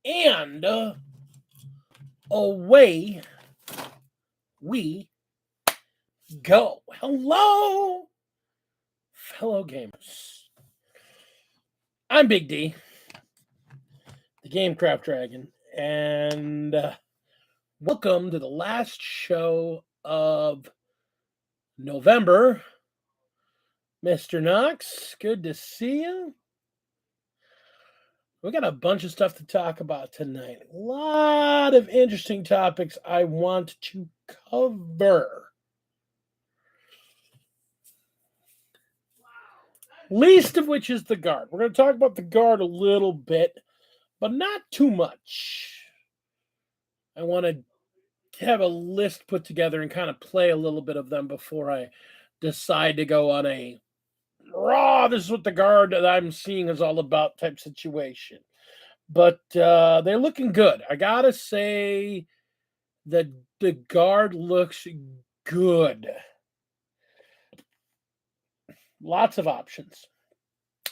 And away we go. Hello, fellow gamers. I'm Big D, the Gamecraft Dragon, and welcome to the last show of November. Mr. Knox, good to see you. We got a bunch of stuff to talk about tonight. A lot of interesting topics I want to cover. Least of which is the guard. We're going to talk about the guard a little bit, but not too much. I want to have a list put together and kind of play a little bit of them before I decide to go on a this is what the guard that I'm seeing is all about type situation. But they're looking good. I gotta say that the guard looks good. Lots of options.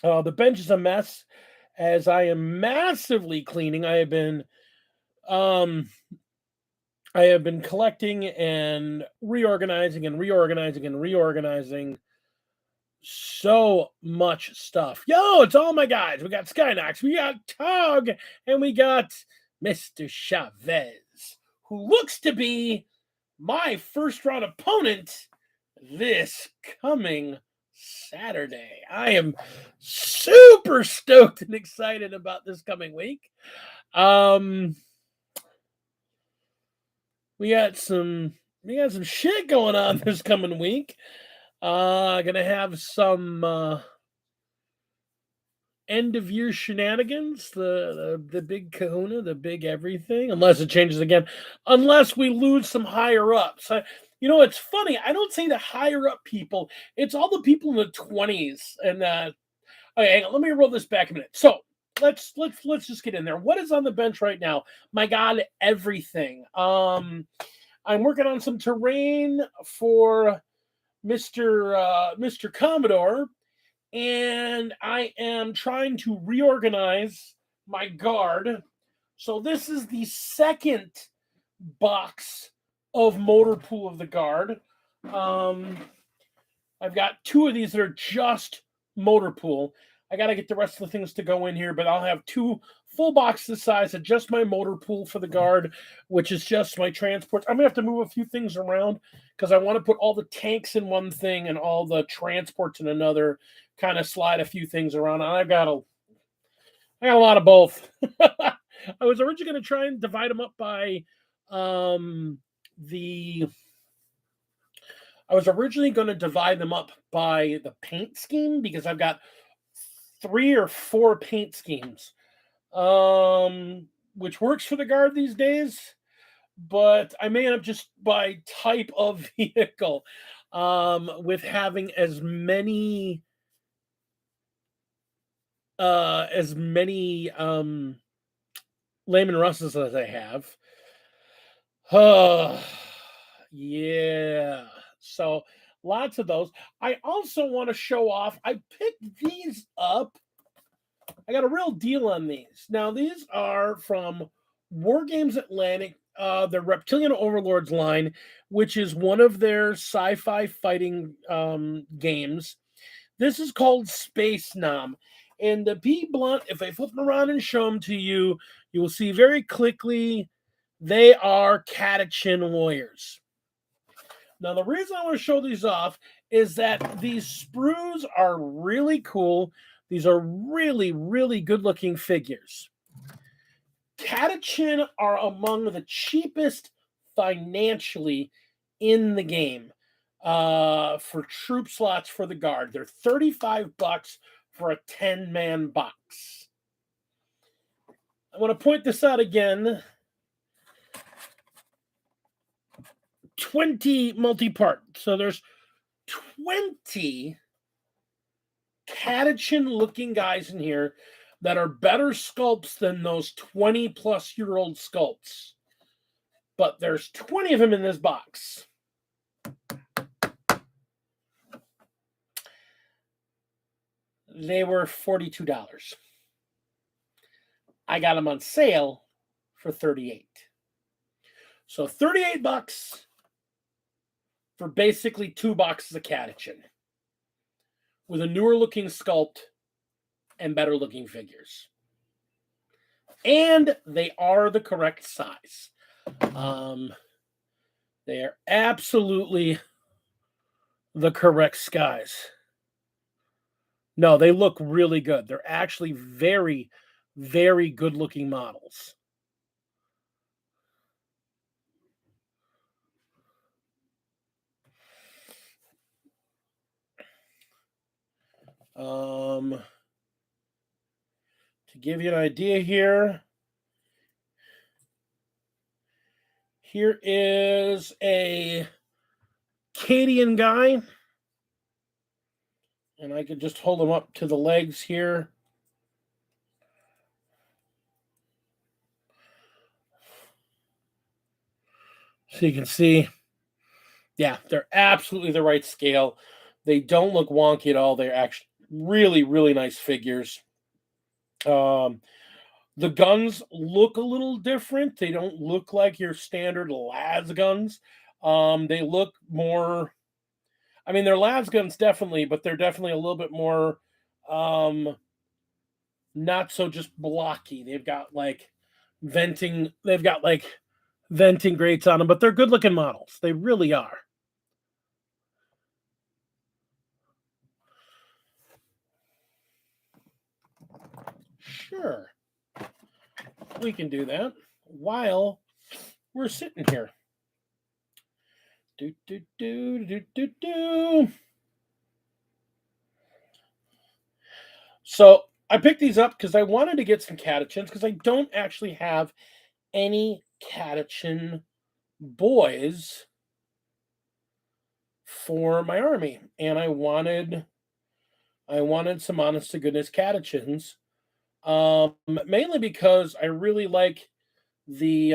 The bench is a mess as I am massively cleaning. I have been collecting and reorganizing so much stuff. Yo, it's all my guys. We got Skynox, we got Tug, and we got Mr. Chavez, who looks to be my first round opponent this coming Saturday. I am super stoked and excited about this coming week. We got some shit going on this coming week. Gonna have some end of year shenanigans, the big kahuna, the big everything, unless it changes again, unless we lose some higher ups. It's funny. I don't say the higher up people. It's all the people in the 20s. And okay, hang on, let me roll this back a minute. So let's just get in there. What is on the bench right now? My God, everything. I'm working on some terrain for Mr. Commodore, and I am trying to reorganize my guard. So this is the second box of Motor Pool of the Guard. I've got two of these that are just Motor Pool. I got to get the rest of the things to go in here, but I'll have two full boxes size of just my Motor Pool for the guard, which is just my transports. I'm going to have to move a few things around because I want to put all the tanks in one thing and all the transports in another, kind of slide a few things around. And I got a lot of both. I was originally going to try and divide them up by the paint scheme because I've got 3 or 4 paint schemes, which works for the guard these days, but I may end up just by type of vehicle, with having as many Lehman Russes as I have. Yeah. So lots of those. I also want to show off. I picked these up. I got a real deal on these. Now, these are from War Games Atlantic, the Reptilian Overlords line, which is one of their sci-fi fighting games. This is called Space Nom. And to be blunt, if I flip them around and show them to you, you will see very quickly they are Catachin warriors. Now, the reason I want to show these off is that these sprues are really cool. These are really, really good-looking figures. Catachin are among the cheapest financially in the game for troop slots for the guard. They're $35 for a 10-man box. I want to point this out again. 20 multi-part. So there's 20 Catachin-looking guys in here that are better sculpts than those 20-plus-year-old sculpts. But there's 20 of them in this box. They were $42. I got them on sale for 38. So $38 for basically 2 boxes of Catachin with a newer looking sculpt and better looking figures. And they are the correct size. They are absolutely the correct size. No, they look really good. They're actually very, very good looking models. To give you an idea here is a Cadian guy. And I could just hold him up to the legs here. So you can see, yeah, they're absolutely the right scale. They don't look wonky at all. They're actually really, really nice figures. The guns look a little different. They don't look like your standard las guns. They look more, I mean, they're las guns definitely, but they're definitely a little bit more not so just blocky. They've got like venting grates on them, but they're good looking models. They really are. Sure. We can do that while we're sitting here. Do, do, do, do, do, do. So I picked these up because I wanted to get some Catachins because I don't actually have any Catachin boys for my army, and I wanted some honest to goodness Catachins, mainly because I really like the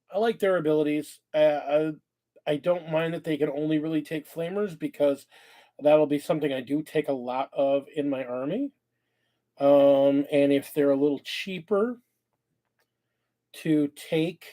I like their abilities. I don't mind that they can only really take flamers because that'll be something I do take a lot of in my army. And if they're a little cheaper to take,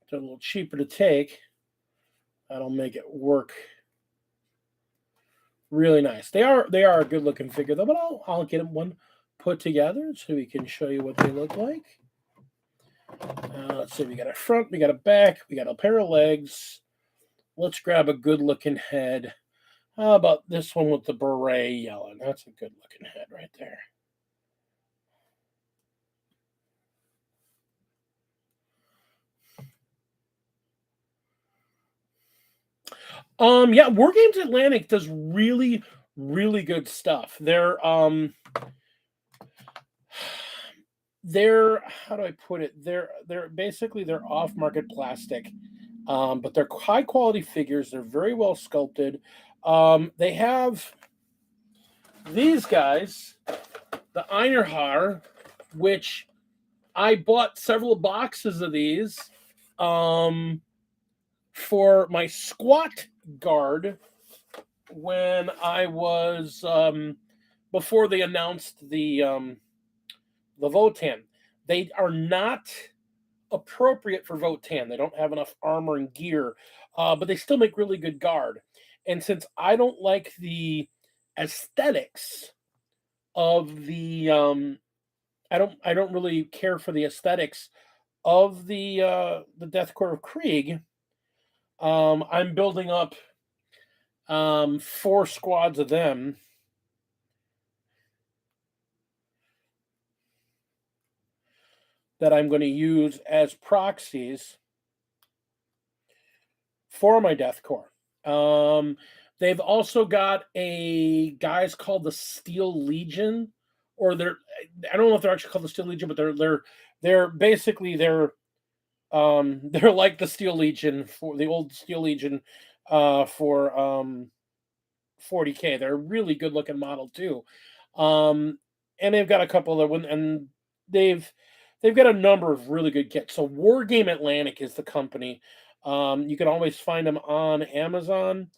they're a little cheaper to take, that'll make it work really nice. They are a good looking figure though, but I'll get one put together so we can show you what they look like. Let's see, we got a front, we got a back, we got a pair of legs. Let's grab a good looking head. How about this one with the beret yelling? That's a good looking head right there. Yeah, War Games Atlantic does really, really good stuff. They're how do I put it? They're basically they're off market plastic, but they're high quality figures. They're very well sculpted. They have these guys, the Einarhar, which I bought several boxes of these for my squat guard when I was before they announced the Votan. They are not appropriate for Votan. They don't have enough armor and gear, but they still make really good guard. And since I don't like the aesthetics of the I don't really care for the aesthetics of the Death Corps of Krieg. I'm building up 4 squads of them. That I'm going to use as proxies for my Death Corps. They've also got a guys called the Steel Legion, or I don't know if they're actually called the Steel Legion, but they're basically they're like the Steel Legion for the old Steel Legion for 40K. They're a really good looking model too. Um, and they've got a couple other one, and they've they've got a number of really good kits. So War Game Atlantic is the company. You can always find them on Amazon.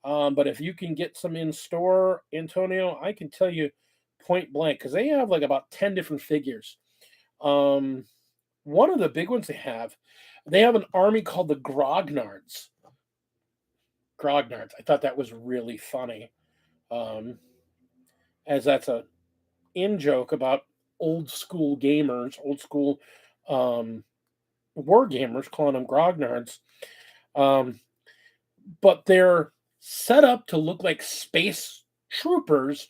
But if you can get some in store, Antonio, I can tell you point blank because they have like about 10 different figures. Um, One of the big ones they have an army called the Grognards. Grognards. I thought that was really funny. Um, as that's a in joke about old school gamers, old school um, war gamers calling them Grognards. Um, but they're set up to look like space troopers,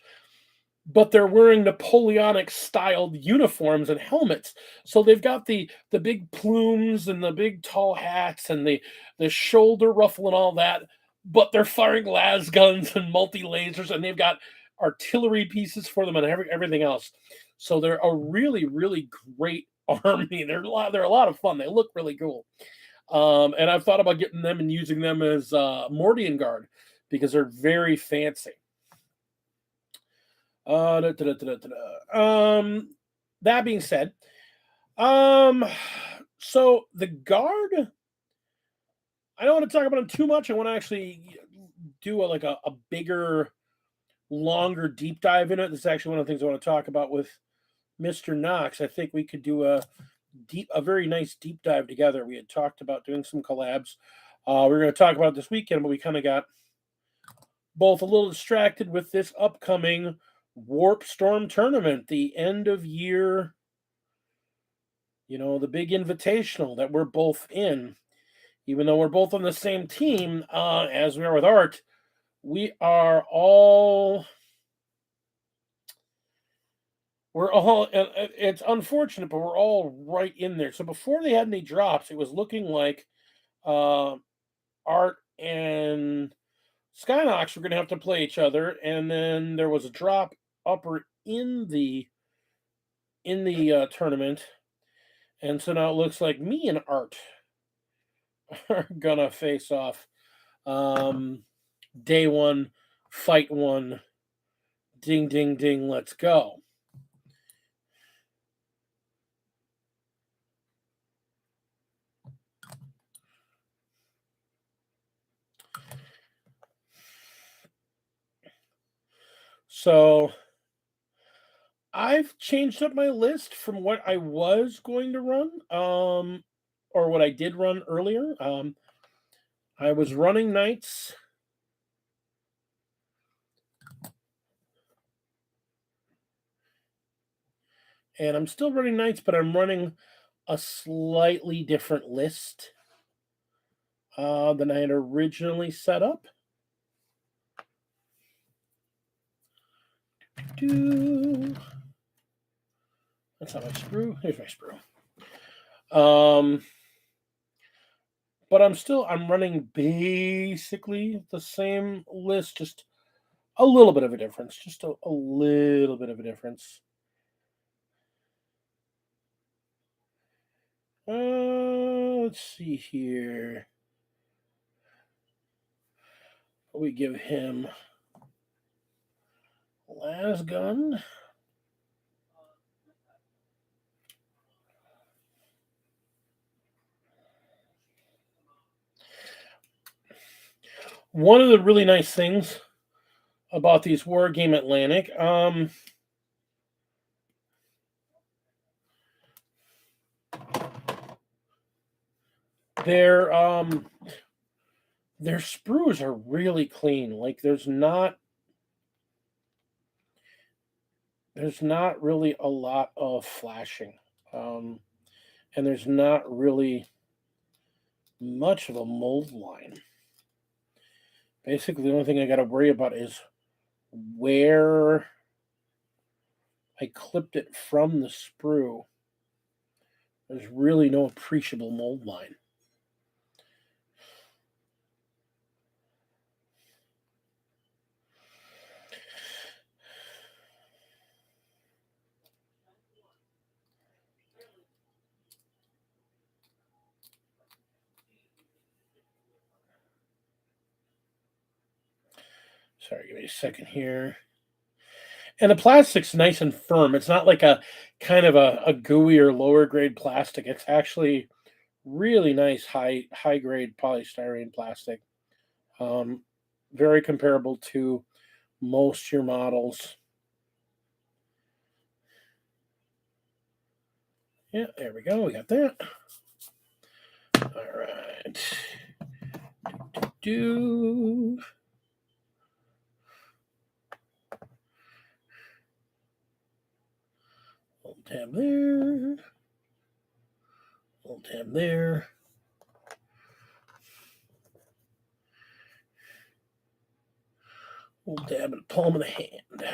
but they're wearing Napoleonic styled uniforms and helmets. So they've got the big plumes and the big tall hats and the shoulder ruffle and all that, but they're firing las guns and multi lasers, and they've got artillery pieces for them and everything else. So they're a really really great army. They're a lot of fun. They look really cool. And I've thought about getting them and using them as Mordian Guard because they're very fancy. Da, da, da, da, da, da. That being said, um, so the guard, I don't want to talk about them too much. I want to actually do a bigger, longer deep dive in it. This is actually one of the things I want to talk about with Mr. Knox. I think we could do a very nice deep dive together. We had talked about doing some collabs. We were going to talk about it this weekend, but we kind of got both a little distracted with this upcoming Warp Storm tournament, the end of year, the big invitational that we're both in. Even though we're both on the same team, as we are with Art, we are all. We're all. It's unfortunate, but we're all right in there. So before they had any drops, it was looking like Art and Skynox were going to have to play each other, and then there was a drop upper in the tournament, and so now it looks like me and Art are gonna face off. Day one, fight one. Ding, ding, ding. Let's go. So I've changed up my list from what I was going to run, or what I did run earlier. I was running knights. And I'm still running knights, but I'm running a slightly different list than I had originally set up. That's not my sprue. Here's my sprue. But I'm running basically the same list, just a little bit of a difference. Just a little bit of a difference. Let's see here. We give him las gun. One of the really nice things about these War Game Atlantic, their sprues are really clean. Like there's not really a lot of flashing, and there's not really much of a mold line. Basically, the only thing I got to worry about is where I clipped it from the sprue. There's really no appreciable mold line. Sorry, give me a second here. And the plastic's nice and firm. It's not like a kind of a gooey or lower grade plastic. It's actually really nice high grade polystyrene plastic. Um, very comparable to most your models. Yeah, there we go. We got that. All right. Do. Hold tab there. Hold tab there. Hold tab in the palm of the hand.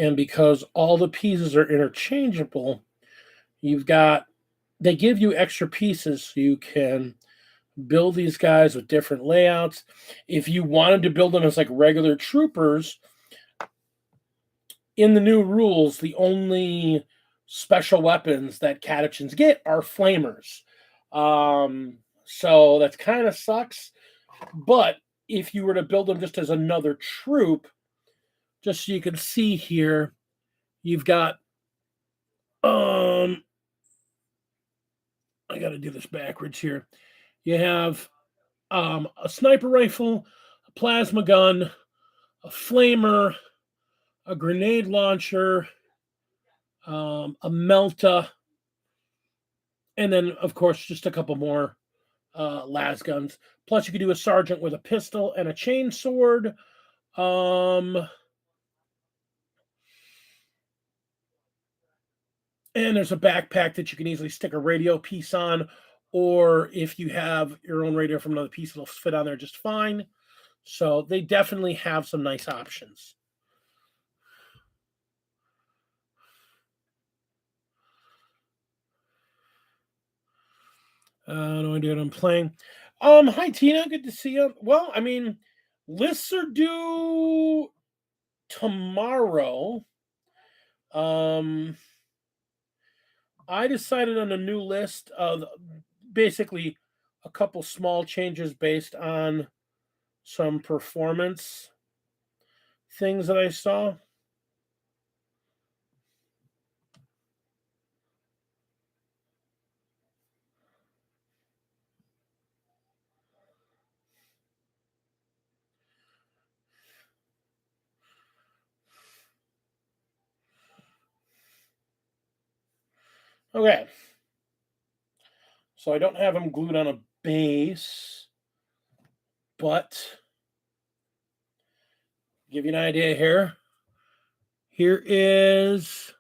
And because all the pieces are interchangeable, they give you extra pieces so you can build these guys with different layouts. If you wanted to build them as like regular troopers, in the new rules, the only special weapons that catechins get are flamers. So that's kind of sucks. But if you were to build them just as another troop, just so you can see here, you've got I got to do this backwards here. You have a sniper rifle, a plasma gun, a flamer, a grenade launcher, a melta, and then, of course, just a couple more las guns. Plus, you could do a sergeant with a pistol and a chain sword. And there's a backpack that you can easily stick a radio piece on, or if you have your own radio from another piece, it'll fit on there just fine. So they definitely have some nice options. No idea what I'm playing. Hi Tina, good to see you. Well, I mean, lists are due tomorrow. I decided on a new list of basically a couple small changes based on some performance things that I saw. Okay. So I don't have them glued on a base, but give you an idea here. Here is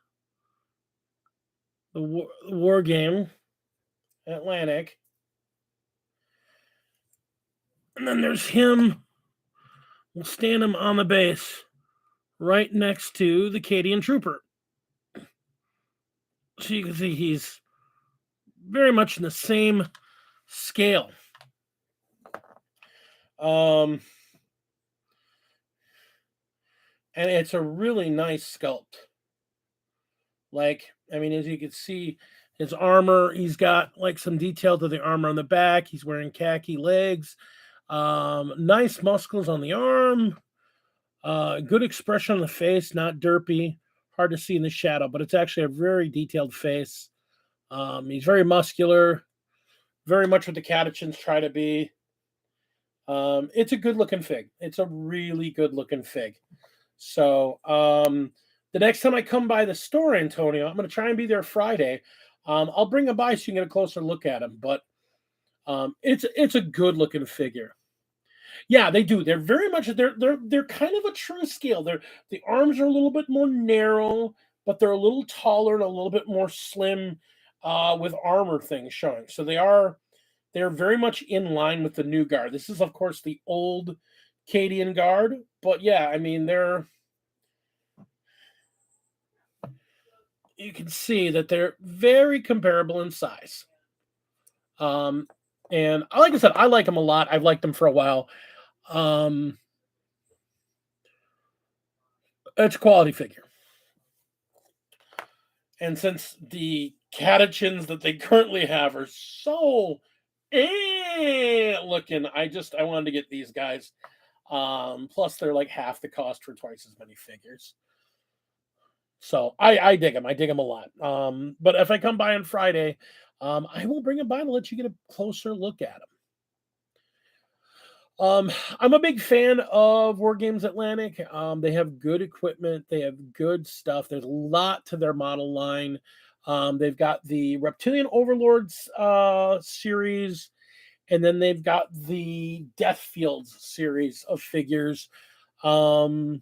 the war game, Atlantic. And then there's him. We'll stand him on the base right next to the Cadian Trooper. So you can see he's very much in the same scale. And it's a really nice sculpt. Like, I mean, as you can see, his armor, he's got like some detail to the armor on the back. He's wearing khaki legs. Nice muscles on the arm. Good expression on the face, not derpy. Hard to see in the shadow, but it's actually a very detailed face. He's very muscular, very much what the catechins try to be. It's a good looking fig. It's a really good looking fig. So the next time I come by the store, Antonio, I'm going to try and be there Friday. I'll bring him by so you can get a closer look at him. But it's a good looking figure. Yeah, they do. They're very much they're kind of a true scale. The arms are a little bit more narrow, but they're a little taller and a little bit more slim with armor things showing. So they're very much in line with the new guard. This is of course the old Cadian guard, but yeah, I mean you can see that they're very comparable in size. And like I said, I like them a lot. I've liked them for a while. Um, it's a quality figure. And since the catechins that they currently have are so looking, I wanted to get these guys. Plus they're like half the cost for twice as many figures. So I dig them. I dig them a lot. But if I come by on Friday, I will bring them by to let you get a closer look at them. I'm a big fan of War Games Atlantic. They have good equipment. They have good stuff. There's a lot to their model line. They've got the Reptilian Overlords series, and then they've got the Death Fields series of figures. Both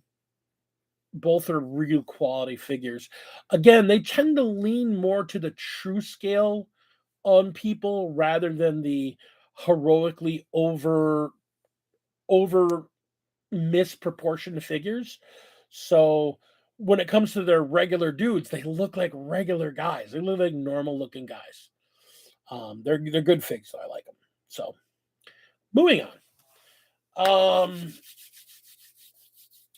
are real quality figures. Again, they tend to lean more to the true scale on people rather than the heroically over misproportioned figures. So when it comes to their regular dudes, they look like regular guys. They look like normal looking guys. They're good figs, so I like them. So moving on.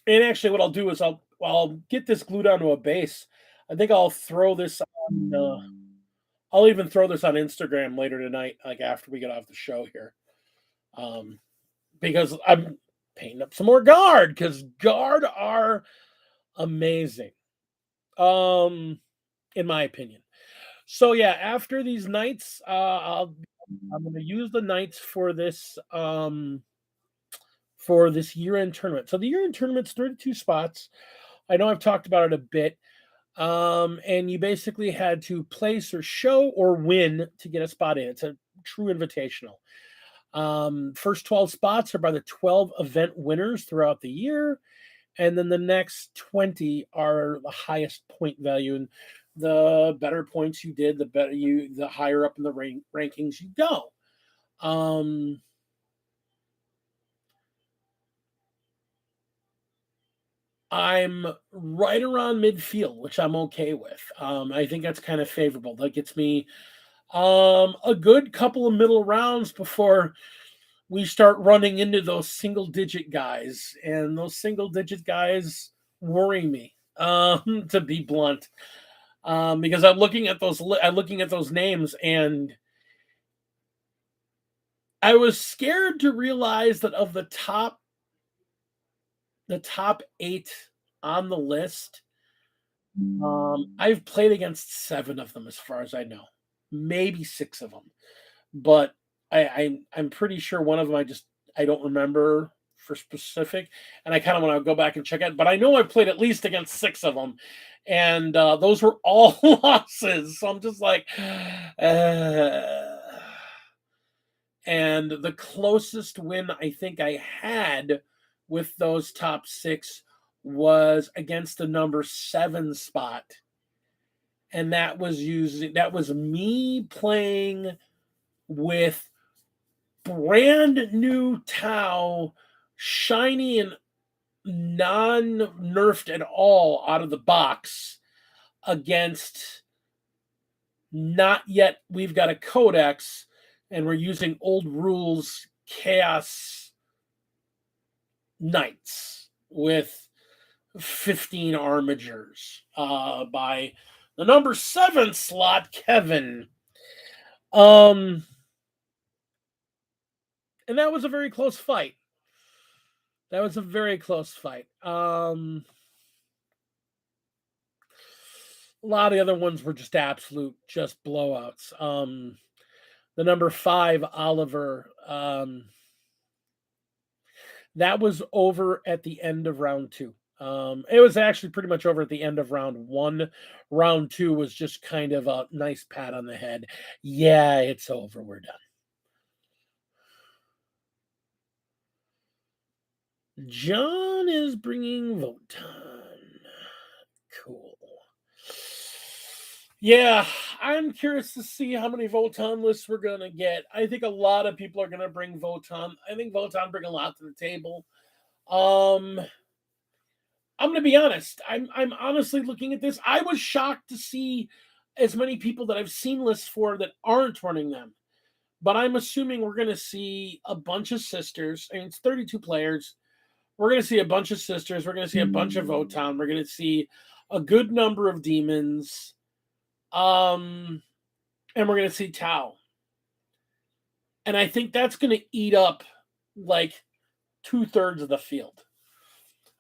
And actually, what I'll do is I'll get this glued onto a base. I think I'll throw this on. I'll even throw this on Instagram later tonight, like after we get off the show here. Because I'm painting up some more guard because guard are amazing. In my opinion. So yeah, after these nights, I'm gonna use the nights for this year-end tournament. So the year-end tournament's 32 spots. I know I've talked about it a bit. And you basically had to place or show or win to get a spot in. It's a true invitational. First 12 spots are by the 12 event winners throughout the year. And then the next 20 are the highest point value. And the better points you did, the higher up in the rankings you go. I'm right around midfield, which I'm okay with. I think that's kind of favorable. That gets me a good couple of middle rounds before we start running into those single digit guys, and those single digit guys worry me, to be blunt, because I'm looking at those names, and I was scared to realize that of the top 8 on the list, I've played against 7 of them as far as I know, maybe 6 of them, but I'm pretty sure one of them I don't remember for specific, and I kind of want to go back and check it. But I know I played at least against 6 of them, and those were all losses. So I'm just like, and the closest win I think I had with those top 6 was against the number 7 spot, and that was me playing with brand new Tau, shiny and non-nerfed at all out of the box, against not yet we've got a codex and we're using old rules chaos knights with 15 armigers, by the number 7 slot Kevin. And that was a very close fight. A lot of the other ones were just blowouts. The number 5 Oliver, that was over at the end of round 2. It was actually pretty much over at the end of round 1. Round 2 was just kind of a nice pat on the head. Yeah, it's over. We're done. John is bringing Votan. Cool. Yeah, I'm curious to see how many Votan lists we're gonna get. I think a lot of people are gonna bring Votan. I think Votan bring a lot to the table. I'm gonna be honest. I'm honestly looking at this. I was shocked to see as many people that I've seen lists for that aren't running them. but I'm assuming we're going to see a bunch of sisters. I mean, it's 32 players. We're going to see a bunch of sisters. We're going to see a bunch of Votown. We're going to see a good number of demons. And we're going to see Tau. And I think that's going to eat up like 2/3 of the field.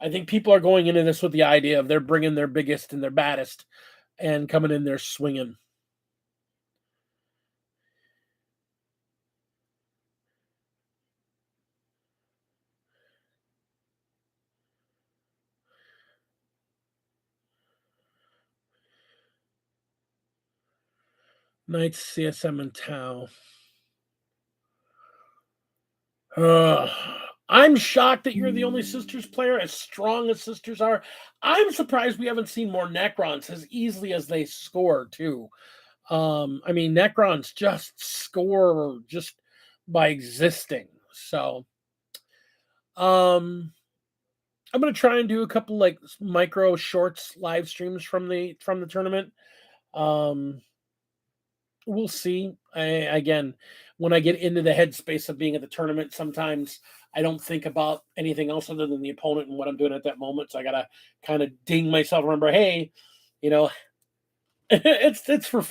I think people are going into this with the idea of they're bringing their biggest and their baddest and coming in there swinging. Knights, CSM, and Tau. I'm shocked that you're the only Sisters player, as strong as Sisters are. I'm surprised we haven't seen more Necrons as easily as they score, too. I mean, Necrons just score just by existing. So, I'm gonna try and do a couple like micro shorts live streams from the tournament. Um, we'll see. Again, when I get into the headspace of being at the tournament, sometimes I don't think about anything else other than the opponent and what I'm doing at that moment. So I gotta kind of ding myself. Remember, hey, you know, this is for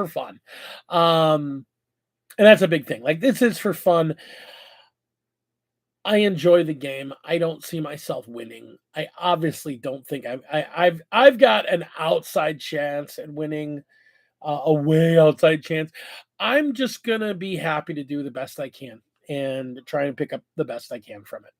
fun, and that's a big thing. Like this is for fun. I enjoy the game. I don't see myself winning. I obviously don't think I've got an outside chance at winning, a way outside chance. I'm just gonna be happy to do the best I can and try and pick up the best I can from it.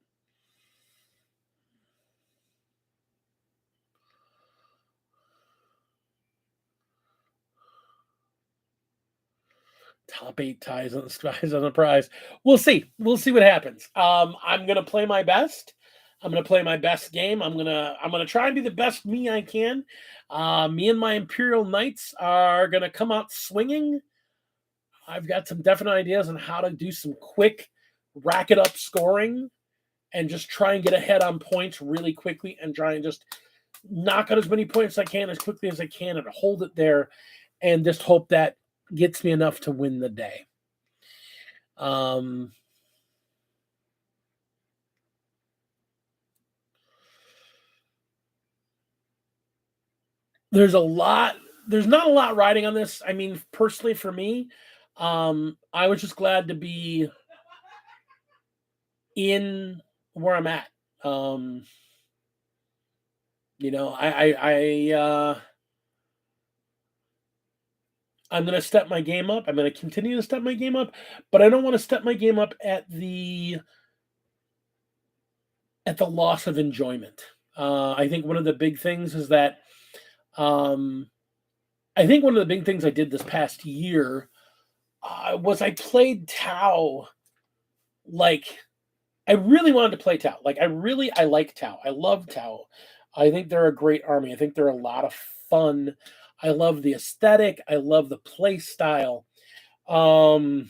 Top 8 ties on the skies on the prize. We'll see. We'll see what happens. I'm gonna play my best. I'm gonna play my best game. I'm gonna try and be the best me I can. Me and my Imperial Knights are gonna come out swinging. I've got some definite ideas on how to do some quick racket up scoring and just try and get ahead on points really quickly and try and just knock out as many points as I can as quickly as I can and hold it there and just hope that gets me enough to win the day. There's not a lot riding on this. I mean, personally for me, I was just glad to be in where I'm at. You know, I'm going to step my game up. I'm going to continue to step my game up, but I don't want to step my game up at the loss of enjoyment. I think one of the big things is that I think one of the big things I did this past year was I played Tau like I really wanted to play Tau. Like I like Tau. I love Tau. I think they're a great army. I think they're a lot of fun. I love the aesthetic. I love the play style. But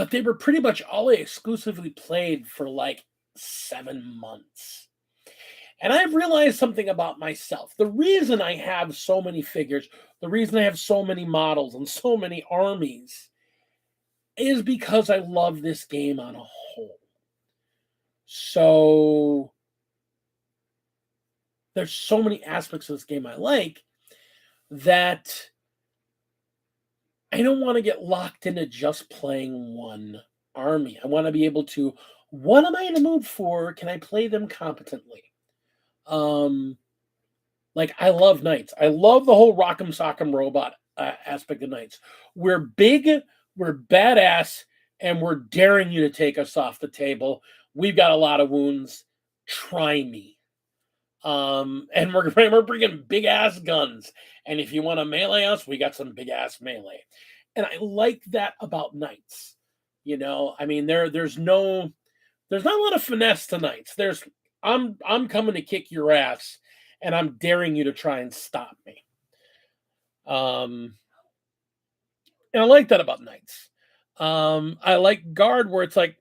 they were pretty much all I exclusively played for like 7 months. And I've realized something about myself. The reason I have so many figures, the reason I have so many models and so many armies is because I love this game on a whole. So there's so many aspects of this game I like that I don't want to get locked into just playing one army. I want to be able to, what am I in the mood for? Can I play them competently? Like I love Knights. I love the whole Rock'em Sock'em Robot aspect of Knights. We're big, we're badass, and we're daring you to take us off the table. We've got a lot of wounds. Try me. And we're bringing big ass guns. And if you want to melee us, we got some big ass melee. And I like that about Knights. You know, I mean, there's not a lot of finesse to Knights. I'm coming to kick your ass, and I'm daring you to try and stop me. And I like that about Knights. I like Guard where it's like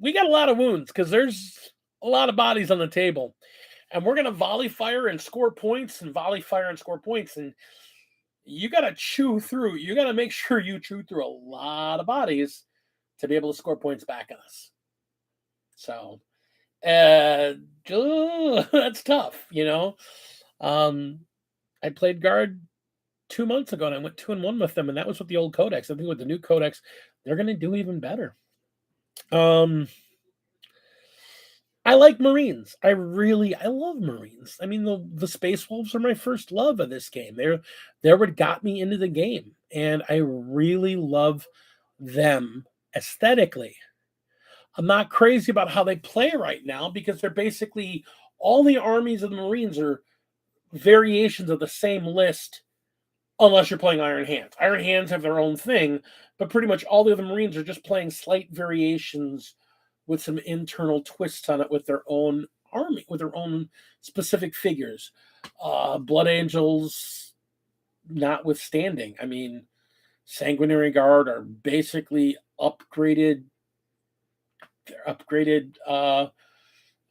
we got a lot of wounds because there's a lot of bodies on the table, and we're gonna volley fire and score points and volley fire and score points. And you got to chew through. You got to make sure you chew through a lot of bodies to be able to score points back on us. So, uh, that's tough, you know. Um, I played guard 2 months ago, and I went 2-1 with them, and that was with the old codex. I think with the new codex, they're going to do even better. Um, I like Marines. I love Marines. I mean, the Space Wolves are my first love of this game. They're what got me into the game, and I really love them aesthetically. I'm not crazy about how they play right now because they're basically all the armies of the Marines are variations of the same list, unless you're playing Iron Hands. Iron Hands have their own thing, but pretty much all the other Marines are just playing slight variations with some internal twists on it with their own army, with their own specific figures. Blood Angels, notwithstanding, I mean, Sanguinary Guard are basically upgraded. They're upgraded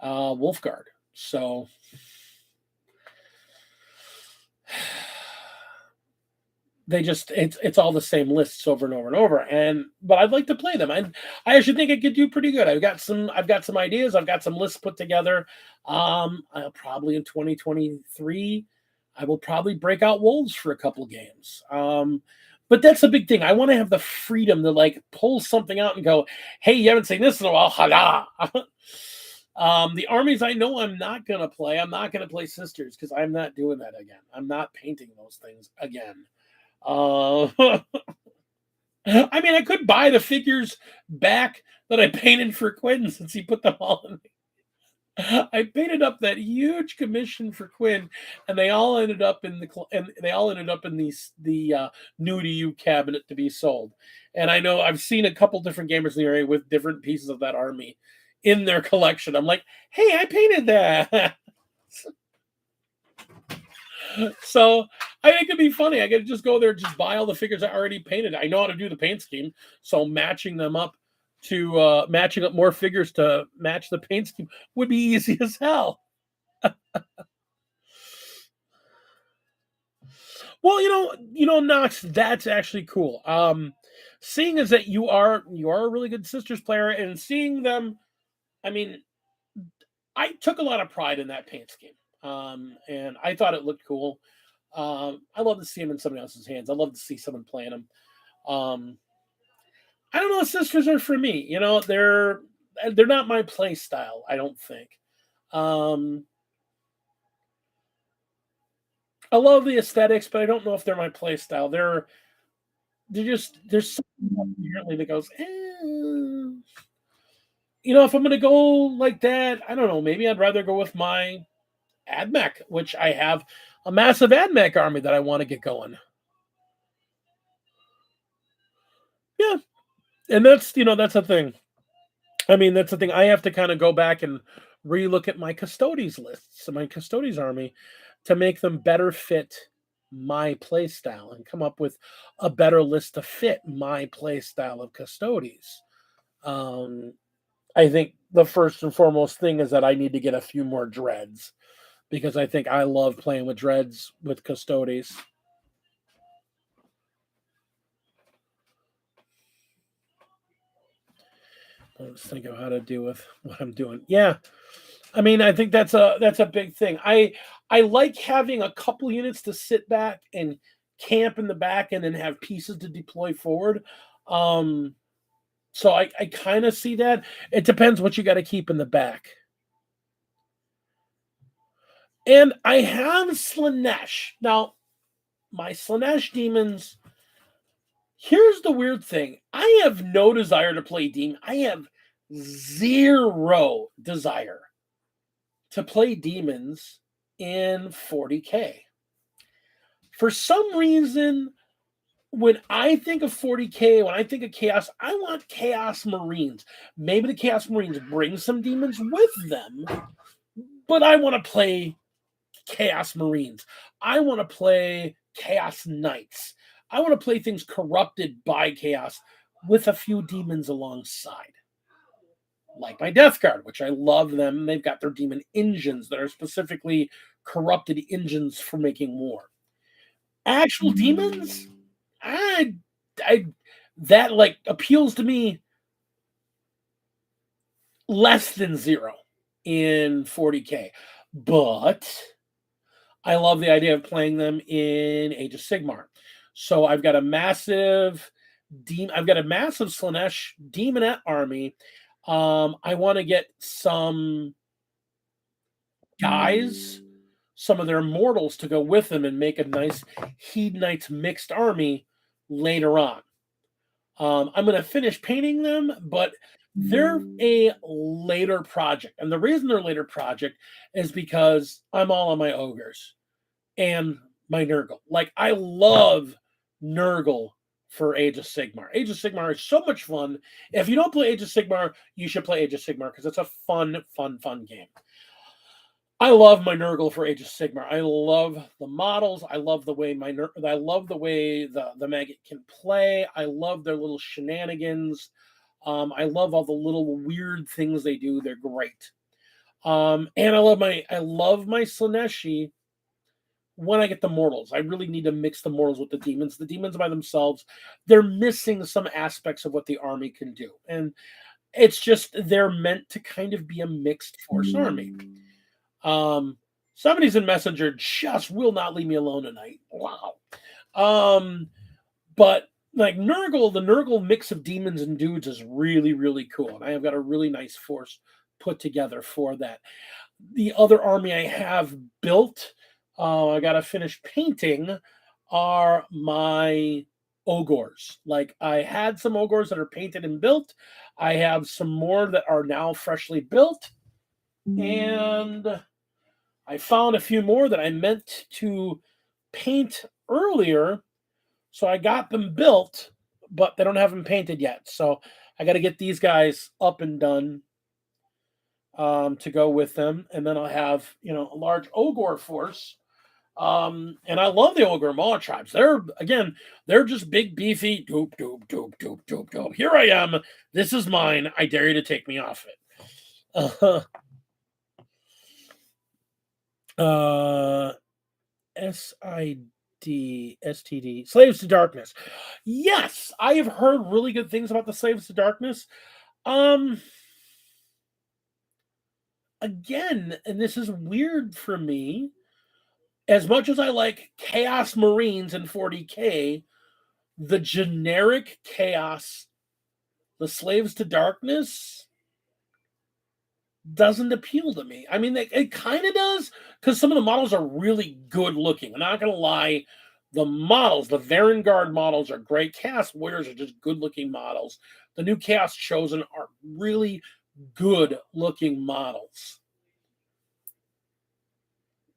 Wolf Guard. So they just it's all the same lists over and over and over. But I'd like to play them. I actually think it could do pretty good. I've got some ideas. I've got some lists put together. I'll probably in 2023, I will probably break out Wolves for a couple games. But that's a big thing. I want to have the freedom to like pull something out and go, hey, you haven't seen this in a while. Hala. The armies I know I'm not going to play. I'm not going to play Sisters because I'm not doing that again. I'm not painting those things again. I mean, I could buy the figures back that I painted for Quinn since he put them all in. I painted up that huge commission for Quinn, and they all ended up in the new to you cabinet to be sold. And I know I've seen a couple different gamers in the area with different pieces of that army in their collection. I'm like, hey, I painted that. So I think it'd be funny. I could just go there, just buy all the figures I already painted. I know how to do the paint scheme, so matching them up to matching up more figures to match the paint scheme would be easy as hell. Well, Knox, that's actually cool. Seeing as that you are a really good Sisters player, and seeing them, I mean, I took a lot of pride in that paint scheme, and I thought it looked cool. I love to see them in somebody else's hands. I love to see someone playing them. I don't know. Sisters are for me. They're not my play style. I don't think. I love the aesthetics, but I don't know if they're my play style. There's something inherently that goes. If I'm gonna go like that, I don't know. Maybe I'd rather go with my AdMech, which I have a massive AdMech army that I want to get going. Yeah, and that's a thing. I mean, that's the thing. I have to kind of go back and relook at my Custodes lists, my Custodes army, to make them better fit my play style and come up with a better list to fit my play style of Custodes. I think the first and foremost thing is that I need to get a few more dreads because I think I love playing with dreads with Custodes. Let's think of how to do with what I'm doing. Yeah, I mean, I think that's a big thing. I like having a couple units to sit back and camp in the back and then have pieces to deploy forward. So I kind of see that. It depends what you got to keep in the back. And I have Slaanesh. Now, my Slaanesh demons, here's the weird thing. I have no desire to play demon. I have zero desire to play demons in 40K. For some reason, when I think of 40K, when I think of Chaos, I want Chaos Marines. Maybe the Chaos Marines bring some demons with them, but I want to play Chaos Marines. I want to play Chaos Knights. I want to play things corrupted by Chaos with a few demons alongside. Like my Death Guard, which I love them. They've got their demon engines that are specifically corrupted engines for making war. Actual demons, I, I that like appeals to me less than zero in 40K, but I love the idea of playing them in Age of Sigmar. So I've got a massive Slanesh demonette army. I want to get some guys, some of their mortals to go with them and make a nice Hedonites mixed army later on. I'm going to finish painting them, but they're a later project. And the reason they're a later project is because I'm all on my ogres and my Nurgle. Like, I love Nurgle for Age of Sigmar. Age of Sigmar is so much fun. If you don't play Age of Sigmar, you should play Age of Sigmar because it's a fun, fun, fun game. I love my Nurgle for Age of Sigmar. I love the models. I love the way I love the way the maggot can play. I love their little shenanigans. I love all the little weird things they do. They're great. And I love my Slaneshi when I get the mortals. I really need to mix the mortals with the demons. The demons by themselves, they're missing some aspects of what the army can do. And it's just they're meant to kind of be a mixed force army. Somebody's in Messenger just will not leave me alone tonight. Wow. But like Nurgle, the Nurgle mix of demons and dudes is really, really cool. And I have got a really nice force put together for that. The other army I have built, I got to finish painting, are my ogres. Like, I had some ogres that are painted and built. I have some more that are now freshly built. And I found a few more that I meant to paint earlier. So I got them built, but they don't have them painted yet. So I got to get these guys up and done to go with them. And then I'll have, a large ogre force. And I love the ogre Maw tribes. They're just big, beefy, doop, doop, doop, doop, doop, doop. Here I am. This is mine. I dare you to take me off it. SID, Slaves to Darkness. Yes, I have heard really good things about the Slaves to Darkness. Again, and this is weird for me, as much as I like Chaos Marines in 40K, the generic Chaos, the Slaves to Darkness, doesn't appeal to me. I mean, it kind of does, because some of the models are really good looking. I'm not going to lie. The models, the Varangard models are great. Chaos Warriors are just good looking models. The new Chaos Chosen are really good looking models.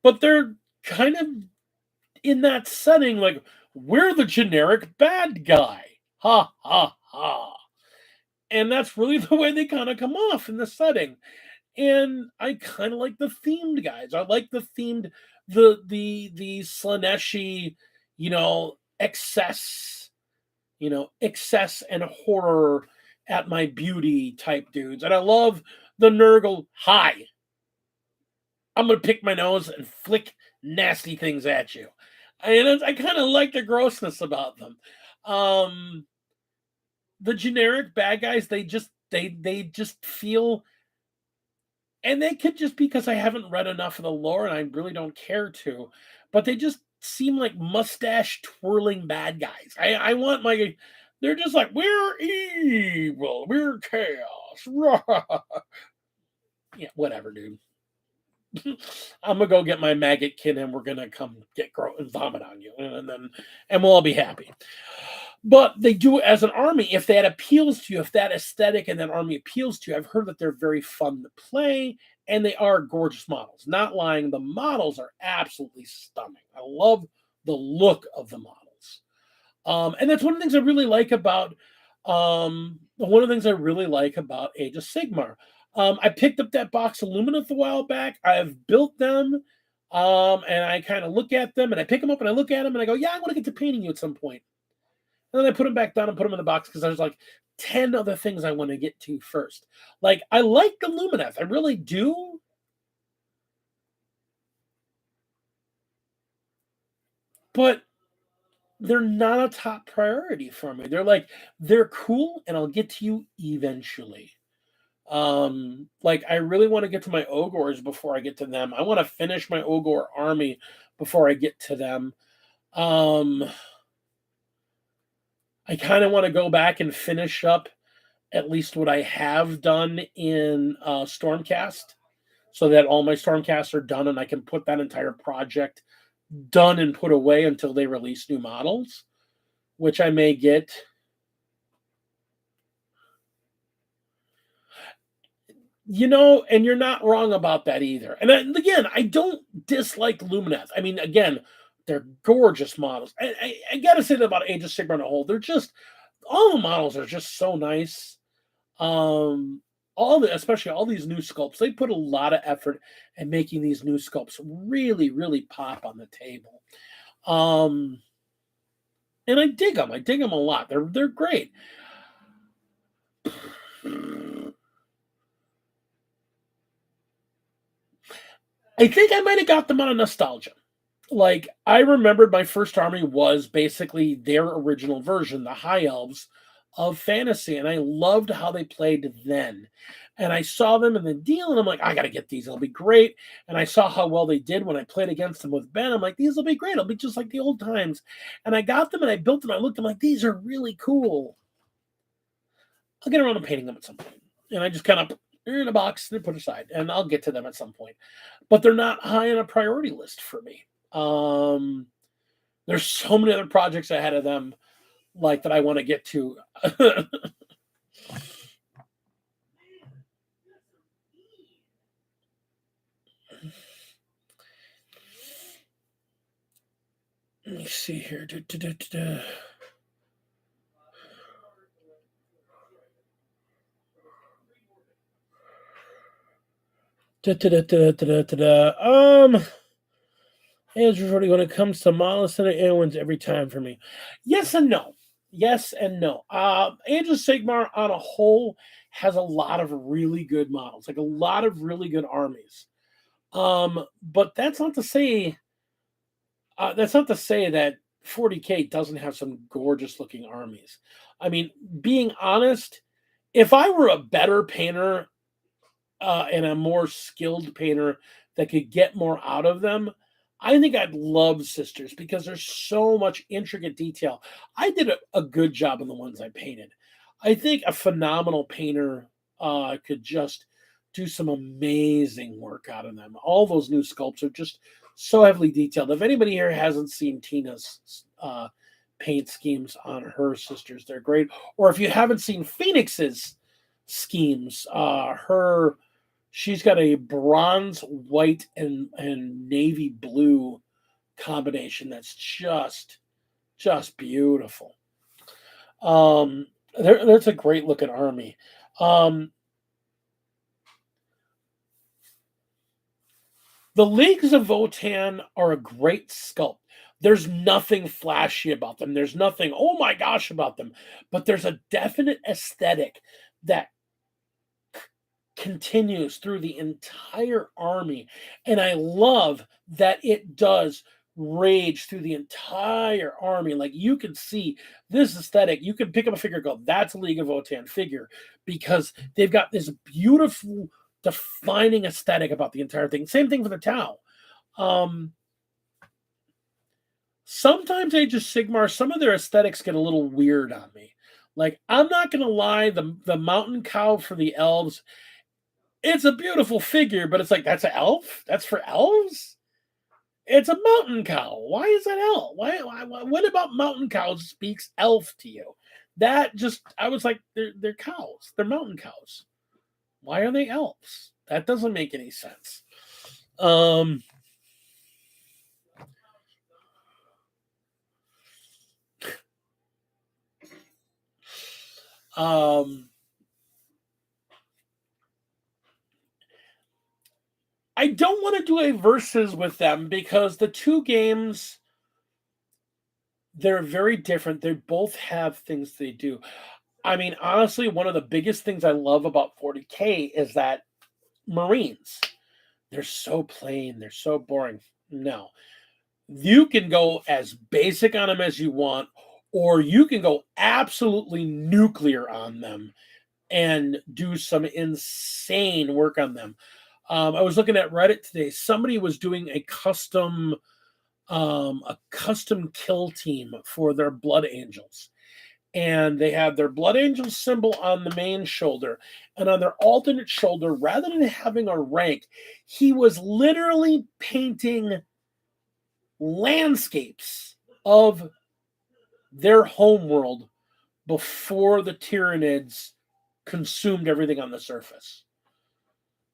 But they're kind of in that setting, like, we're the generic bad guy. Ha, ha, ha. And that's really the way they kind of come off in the setting. And I kind of like the themed guys. I like the themed, the Slaneshi, excess, excess and horror at my beauty type dudes. And I love the Nurgle. Hi, I'm gonna pick my nose and flick nasty things at you. And I kind of like the grossness about them. The generic bad guys, they just feel, and they could just be because I haven't read enough of the lore and I really don't care to, but they just seem like mustache twirling bad guys. I want they're just like, we're evil, we're chaos. Yeah, whatever, dude. I'm gonna go get my maggot kid and we're gonna come get and vomit on you, and we'll all be happy. But they do it as an army. If that appeals to you, if that aesthetic and that army appeals to you, I've heard that they're very fun to play and they are gorgeous models. Not lying, the models are absolutely stunning. I love the look of the models. And that's one of the things I really like about Age of Sigmar. I picked up that box of Lumineth a while back. I've built them, and I kind of look at them, and I pick them up, and I look at them, and I go, yeah, I want to get to painting you at some point. And then I put them back down and put them in the box because there's like 10 other things I want to get to first. Like, I like the Lumineth. I really do. But they're not a top priority for me. They're like, they're cool and I'll get to you eventually. Like I really want to get to my Ogres before I get to them. I want to finish my Ogre army before I get to them. Um, I kind of want to go back and finish up at least what I have done in Stormcast so that all my Stormcasts are done and I can put that entire project done and put away until they release new models, which I may get. And you're not wrong about that either. And again, I don't dislike Lumineth. I mean, again, they're gorgeous models. I got to say that about Age of Sigmar on a whole. They're just, all the models are just so nice. Especially all these new sculpts, they put a lot of effort in making these new sculpts really, really pop on the table. And I dig them. I dig them a lot. They're great. I think I might have got them on a nostalgia. Like, I remembered my first army was basically their original version, the High Elves of fantasy, and I loved how they played then. And I saw them in the deal, and I'm like, I got to get these. It'll be great. And I saw how well they did when I played against them with Ben. I'm like, these will be great. It'll be just like the old times. And I got them, and I built them. I looked at them like, these are really cool. I'll get around to painting them at some point. And I just kind of, they're in a box, they're put aside, and I'll get to them at some point. But they're not high on a priority list for me. There's so many other projects ahead of them, like that I want to get to. Let me see here. Andrew, when it comes to Mala Center, it wins every time for me. Yes and no. Yes and no. Age of Sigmar on a whole has a lot of really good models, like a lot of really good armies. But that's not to say that 40K doesn't have some gorgeous looking armies. I mean, being honest, if I were a better painter and a more skilled painter that could get more out of them, I think I'd love Sisters because there's so much intricate detail. I did a good job in the ones I painted. I think a phenomenal painter could just do some amazing work out of them. All those new sculpts are just so heavily detailed. If anybody here hasn't seen Tina's paint schemes on her Sisters, they're great. Or if you haven't seen Phoenix's schemes, she's got a bronze, white, and navy blue combination that's just beautiful. That's a great looking army. The Leagues of Votan are a great sculpt. There's nothing flashy about them. There's nothing, oh my gosh, about them. But there's a definite aesthetic that continues through the entire army. And I love that it does rage through the entire army. Like you can see this aesthetic. You can pick up a figure and go, that's a League of Votan figure because they've got this beautiful defining aesthetic about the entire thing. Same thing for the Tau. Sometimes Age of Sigmar, some of their aesthetics get a little weird on me. Like, I'm not going to lie, the mountain cow for the elves, it's a beautiful figure, but it's like, that's an elf? That's for elves? It's a mountain cow. Why is that elf? What about mountain cows speaks elf to you? That just, I was like, they're cows. They're mountain cows. Why are they elves? That doesn't make any sense. I don't want to do a versus with them because the two games, they're very different. They both have things they do. I mean, honestly, one of the biggest things I love about 40K is that Marines, they're so plain, they're so boring. No. You can go as basic on them as you want, or you can go absolutely nuclear on them and do some insane work on them. I was looking at Reddit today. Somebody was doing a custom kill team for their Blood Angels, and they had their Blood Angel symbol on the main shoulder, and on their alternate shoulder, rather than having a rank, he was literally painting landscapes of their homeworld before the Tyranids consumed everything on the surface.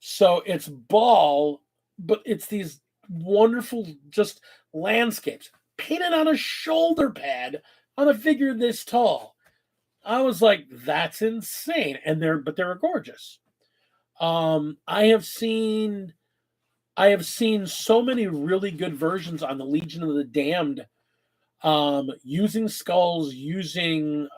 So it's Ball, but it's these wonderful just landscapes painted on a shoulder pad on a figure this tall. I was like, that's insane. And they're gorgeous. I have seen so many really good versions on the Legion of the Damned, using skulls, using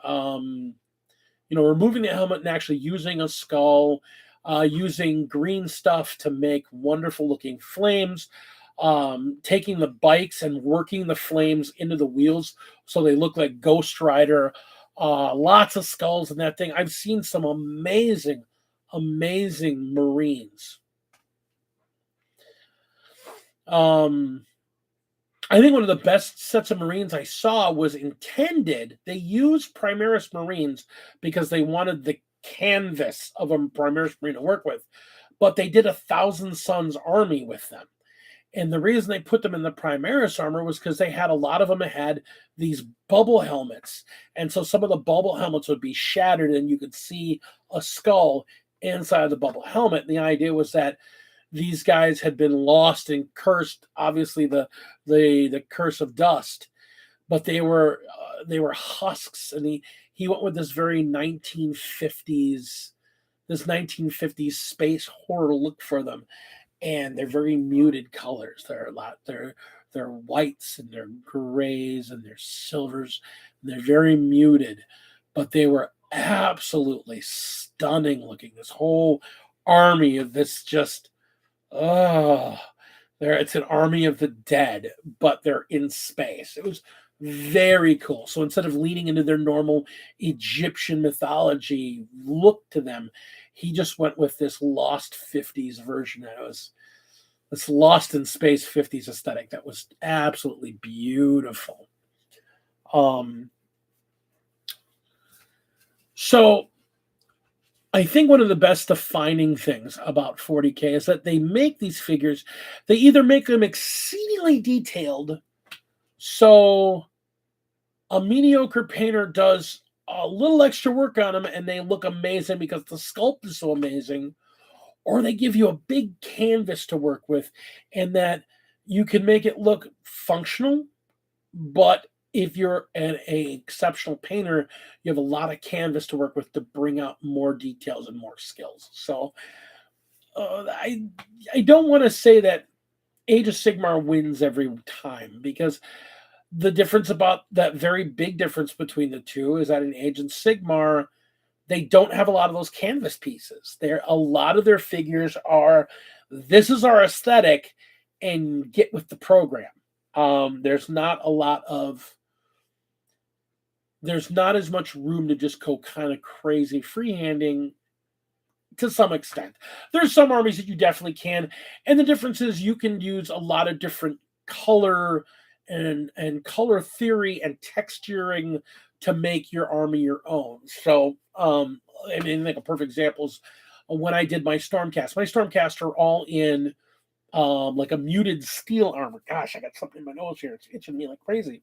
removing the helmet and actually using a skull, using green stuff to make wonderful looking flames, taking the bikes and working the flames into the wheels so they look like Ghost Rider. Lots of skulls in that thing. I've seen some amazing Marines. I think one of the best sets of Marines I saw was Intended. They used Primaris Marines because they wanted the canvas of a Primaris Marine to work with, but they did a Thousand Sons army with them. And the reason they put them in the Primaris armor was because they had a lot of them had these bubble helmets. And so some of the bubble helmets would be shattered and you could see a skull inside the bubble helmet. And the idea was that these guys had been lost and cursed, obviously the curse of dust, but they were husks. And he went with this very 1950s space horror look for them. And they're very muted colors. They're whites and they're grays and they're silvers. And they're very muted, but they were absolutely stunning looking. This whole army of this just it's an army of the dead, but they're in space. It was very cool. So instead of leaning into their normal Egyptian mythology look to them, he just went with this lost 50s version. It was this lost in space 50s aesthetic that was absolutely beautiful. So I think one of the best defining things about 40K is that they make these figures, they either make them exceedingly detailed, so a mediocre painter does a little extra work on them and they look amazing because the sculpt is so amazing, or they give you a big canvas to work with and that you can make it look functional, but if you're an exceptional painter, you have a lot of canvas to work with to bring out more details and more skills. So I don't want to say that Age of Sigmar wins every time, because the difference about that very big difference between the two is that in Age of Sigmar, they don't have a lot of those canvas pieces. A lot of their figures are, this is our aesthetic and get with the program. There's not as much room to just go kind of crazy freehanding to some extent. There's some armies that you definitely can, and the difference is you can use a lot of different color and color theory and texturing to make your army your own. So, I mean, like a perfect example is when I did my Stormcast. My Stormcast are all in like a muted steel armor. Gosh, I got something in my nose here. It's itching me like crazy.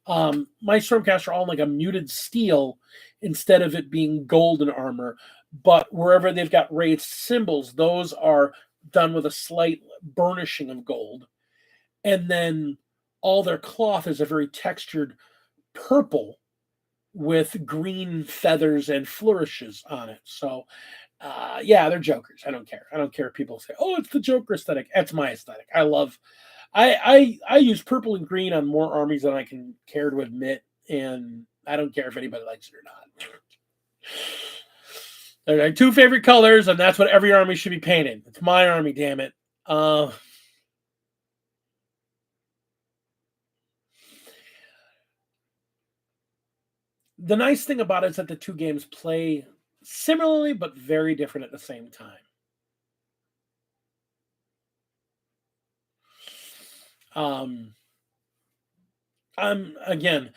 My Stormcast are all like a muted steel instead of it being golden armor. But wherever they've got raised symbols, those are done with a slight burnishing of gold. And then all their cloth is a very textured purple with green feathers and flourishes on it. So, yeah, they're jokers. I don't care. I don't care if people say, "Oh, it's the Joker aesthetic." That's my aesthetic. I use purple and green on more armies than I can care to admit, and I don't care if anybody likes it or not. They're my two favorite colors, and that's what every army should be painted. It's my army, damn it. The nice thing about it is that the two games play similarly but very different at the same time. Um, I'm again,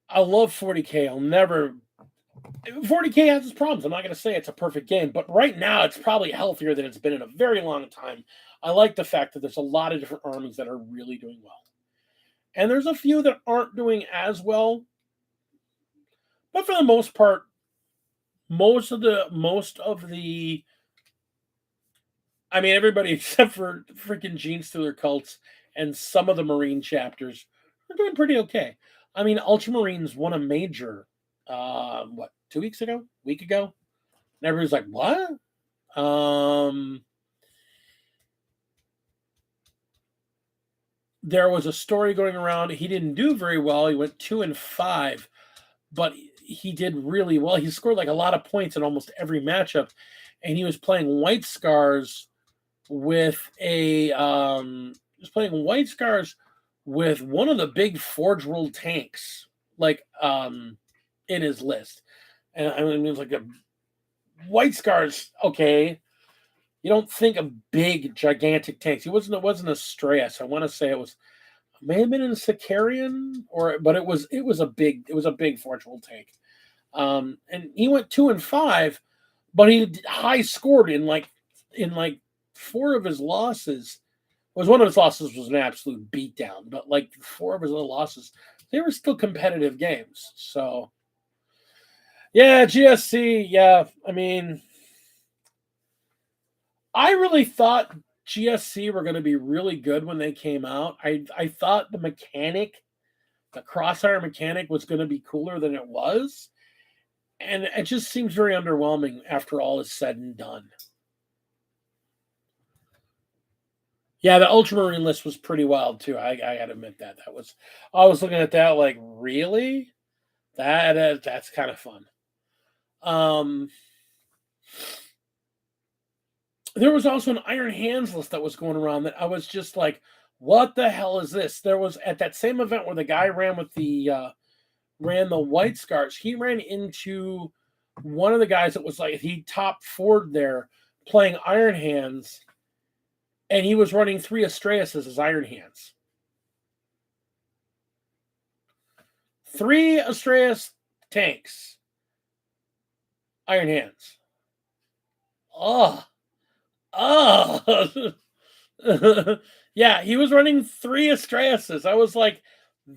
I love 40K. I'll never 40K has its problems. I'm not going to say it's a perfect game, but right now it's probably healthier than it's been in a very long time. I like the fact that there's a lot of different armies that are really doing well. And there's a few that aren't doing as well, but for the most part, most of the I mean everybody except for freaking Gene Stealer cults and some of the Marine chapters are doing pretty okay. I mean, Ultramarines won a major what, 2 weeks ago? Week ago? And everybody's like, what? Um there was a story going around. He didn't do very well. He went 2-5, but he did really well. He scored like a lot of points in almost every matchup, and he was playing White Scars with a he was playing White Scars with one of the big Forge World tanks, like in his list. And I mean, it was like a White Scars. Okay, you don't think of big, gigantic tanks. It wasn't a Stress. I want to say it was may have been in Sicarian, but it was a big Forge World tank. And he went 2-5, but he high scored in like four of his losses. Was one of his losses was an absolute beatdown, but like four of his other losses, they were still competitive games. So yeah, GSC, yeah. I mean, I really thought GSC were going to be really good when they came out. I thought the crossfire mechanic was going to be cooler than it was, and it just seems very underwhelming after all is said and done. Yeah, the Ultramarine list was pretty wild too. I gotta admit that was I was looking at that like really that's kind of fun. Um, there was also an Iron Hands list that was going around that I was just like, what the hell is this? There was at that same event where the guy ran the White Scars. He ran into one of the guys that was like he top forward there playing Iron Hands, and he was running 3 Astraeus as his Iron Hands. 3 Astraeus tanks, Iron Hands. Oh, oh. Yeah, he was running 3 Astraeuses. I was like,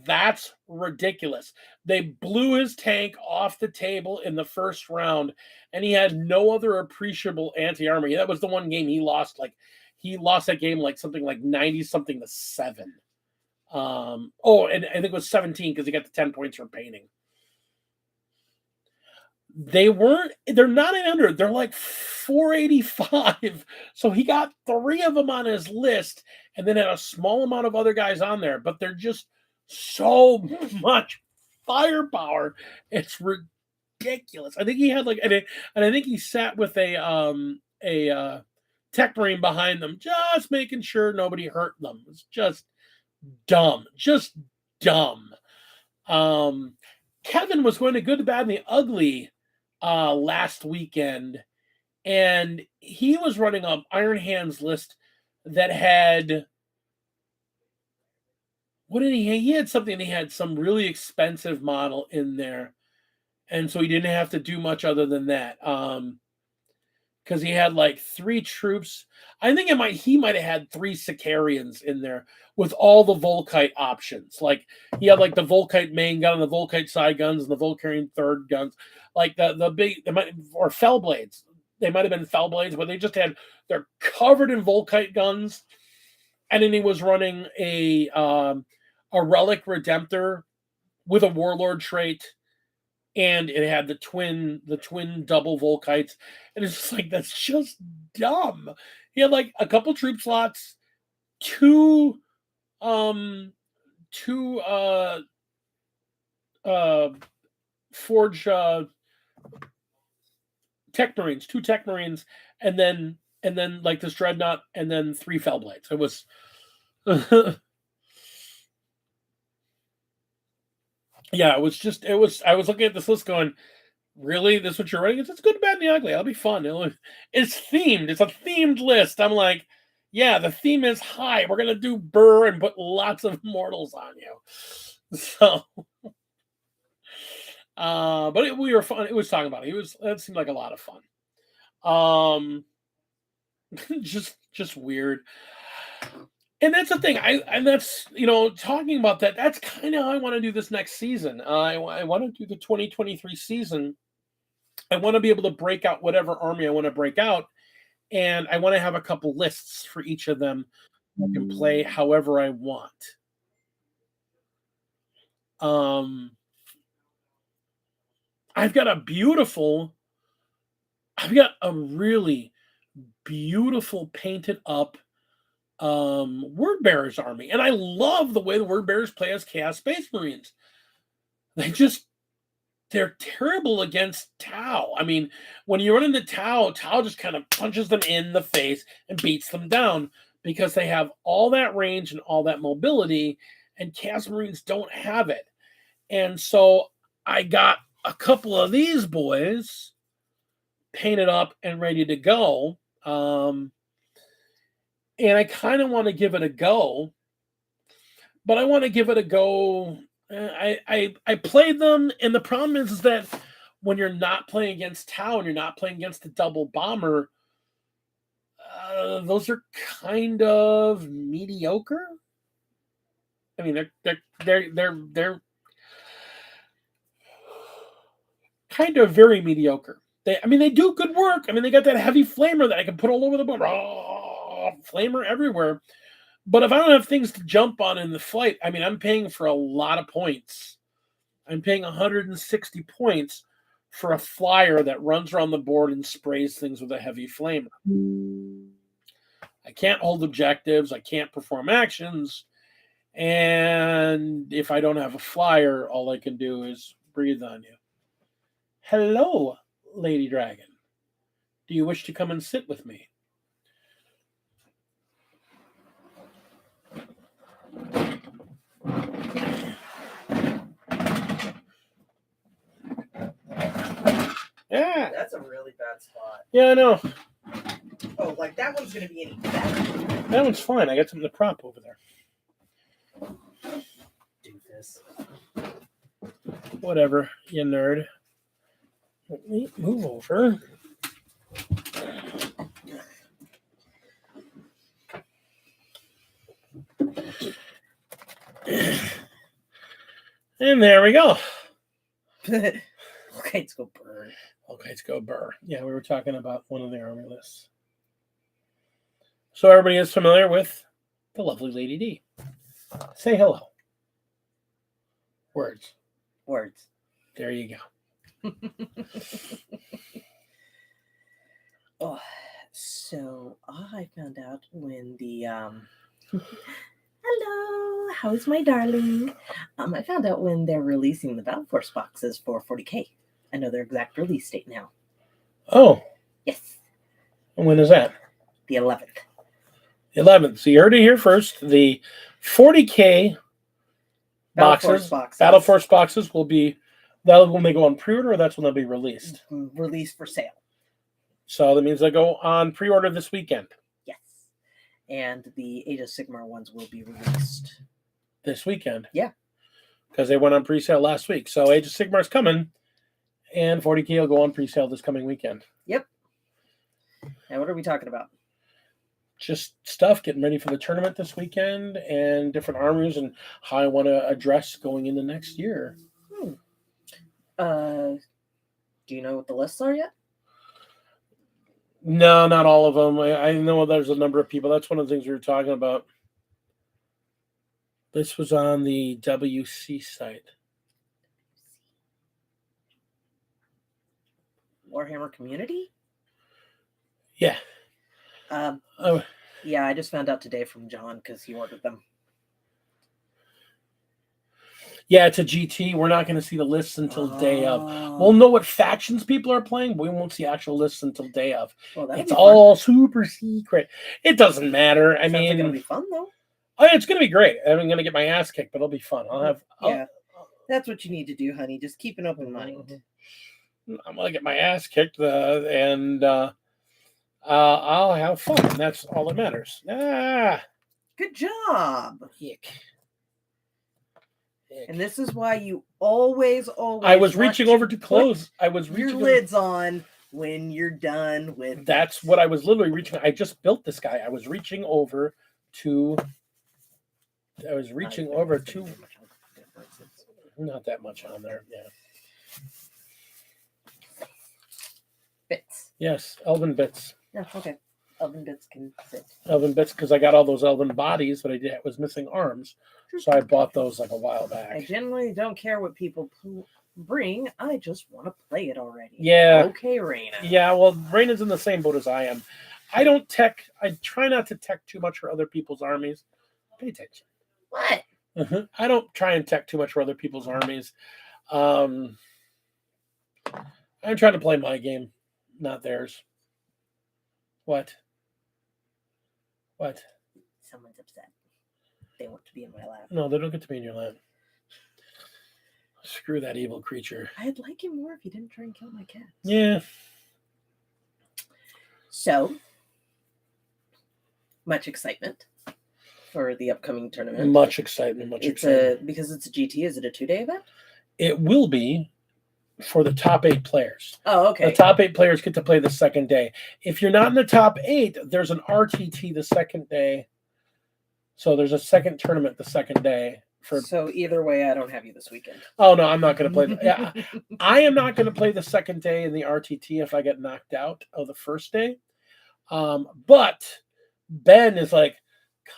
that's ridiculous. They blew his tank off the table in the first round, and he had no other appreciable anti-armor. That was the one game he lost. Like he lost that game like something like 90 something to 7. And I think it was 17 because he got the 10 points for painting. They're not 800, they're like 485. So he got 3 of them on his list and then had a small amount of other guys on there, but they're just so much firepower. It's ridiculous. I think he had like, and I think he sat with a tech marine behind them, just making sure nobody hurt them. It's just dumb. Um, Kevin was going to Good, the Bad, and the Ugly last weekend, and he was running an Iron Hands list that had what did he? He had something. He had some really expensive model in there, and so he didn't have to do much other than that. Because he had like 3 troops. I think he might have had 3 Sicarians in there with all the Volkite options. Like he had like the Volkite main gun and the Volkite side guns and the Volkarian third guns. Like the big or fell blades. They might have been fell blades, but they're covered in Volkite guns. And then he was running a relic redemptor with a warlord trait, and it had the twin double Volkites, and it's just like that's just dumb. He had like a couple troop slots, two um two uh forge tech marines, 2 tech marines, and then like this dreadnought, and then 3 fell blades. It was Yeah, it was. I was looking at this list going, really? This is what you're writing? It's good, bad, and the ugly. It'll be fun. It's themed. It's a themed list. I'm like, yeah, the theme is high. We're gonna do Burr and put lots of mortals on you. So, but we were fun. It was talking about it. It seemed like a lot of fun. Just weird. And that's the thing. And that's talking about that. That's kind of how I want to do this next season. I want to do the 2023 season. I want to be able to break out whatever army I want to break out, and I want to have a couple lists for each of them. I can play however I want. I've got a really beautiful painted up Word Bearers army, and I love the way the Word Bearers play as Chaos Space Marines. They're terrible against Tau. I mean, when you run into Tau just kind of punches them in the face and beats them down because they have all that range and all that mobility, and Chaos Marines don't have it. And so I got a couple of these boys painted up and ready to go. And I kind of want to give it a go, but I want to give it a go. I played them, and the problem is that when you're not playing against Tau and you're not playing against the double bomber, those are kind of mediocre. I mean, they're kind of very mediocre. They do good work. I mean, they got that heavy flamer that I can put all over the board. Flamer everywhere. But if I don't have things to jump on in the flight, I mean, I'm paying for a lot of points. I'm paying 160 points for a flyer that runs around the board and sprays things with a heavy flamer. I can't hold objectives. I can't perform actions. And if I don't have a flyer, all I can do is breathe on you. Hello, Lady Dragon. Do you wish to come and sit with me? Yeah. That's a really bad spot. Yeah, I know. Oh, like that one's going to be any better. That one's fine. I got something to prop over there. Doofus. Whatever, you nerd. Let me move over. And there we go. Okay, let's go Burr. Okay, let's go Burr. Yeah, we were talking about one of the army lists. So everybody is familiar with the lovely Lady D. Say hello. Words. There you go. Oh, so I found out when the hello, how's my darling? I found out when they're releasing the Battle Force boxes for 40K. I know their exact release date now. Oh. Yes. And when is that? The 11th. 11th. So you heard it here first. The 40K Battle Force boxes will be, that when they go on pre-order, or that's when they'll be released? Released for sale. So that means they go on pre-order this weekend. Yes. And the Age of Sigmar ones will be released this weekend. Yeah. Because they went on pre-sale last week. So Age of Sigmar is coming, and 40K will go on pre-sale this coming weekend. Yep. And what are we talking about? Just stuff, getting ready for the tournament this weekend, and different armies, and how I want to address going into next year. Do you know what the lists are yet? No, not all of them. I know there's a number of people. That's one of the things we were talking about. This was on the WC site. Warhammer Community? Yeah. Yeah, I just found out today from John because he ordered them. Yeah, it's a GT. We're not going to see the lists until day of. We'll know what factions people are playing, but we won't see actual lists until day of. Well, it's all super secret. It doesn't matter. I mean, it's going to be fun though. Oh, it's going to be great. I'm going to get my ass kicked, but it'll be fun. I'll have. That's what you need to do, honey. Just keep an open mind. I'm gonna get my ass kicked, and I'll have fun. That's all that matters. Good job. Yuck. And this is why you always. I was reaching over to close. I was your reaching lids on when you're done with. That's what I was literally reaching. I just built this guy. I was reaching over to. Not that much on there. Yeah. Bits. Yes, elven bits. Yeah. Okay. Elven bits can fit. Elven bits because I got all those elven bodies, but I was missing arms, so I bought those like a while back. I generally don't care what people bring. I just want to play it already. Yeah. Okay, Raina. Yeah. Well, Raina's in the same boat as I am. I try not to tech too much for other people's armies. Pay attention. What? I don't try and tech too much for other people's armies. I'm trying to play my game, not theirs. What? Someone's upset. They want to be in my lap. No, they don't get to be in your lap. Screw that evil creature. I'd like him more if he didn't try and kill my cats. Yeah. So, much excitement for the upcoming tournament. Much excitement. Because it's a GT. Is it a 2-day event? It will be for the top 8 players. Oh, okay. The top 8 players get to play the second day. If you're not in the top 8, there's an RTT the second day. So there's a second tournament the second day. So either way, I don't have you this weekend. Oh, no, I'm not going to play. I am not going to play the second day in the RTT if I get knocked out of the first day. But Ben is like,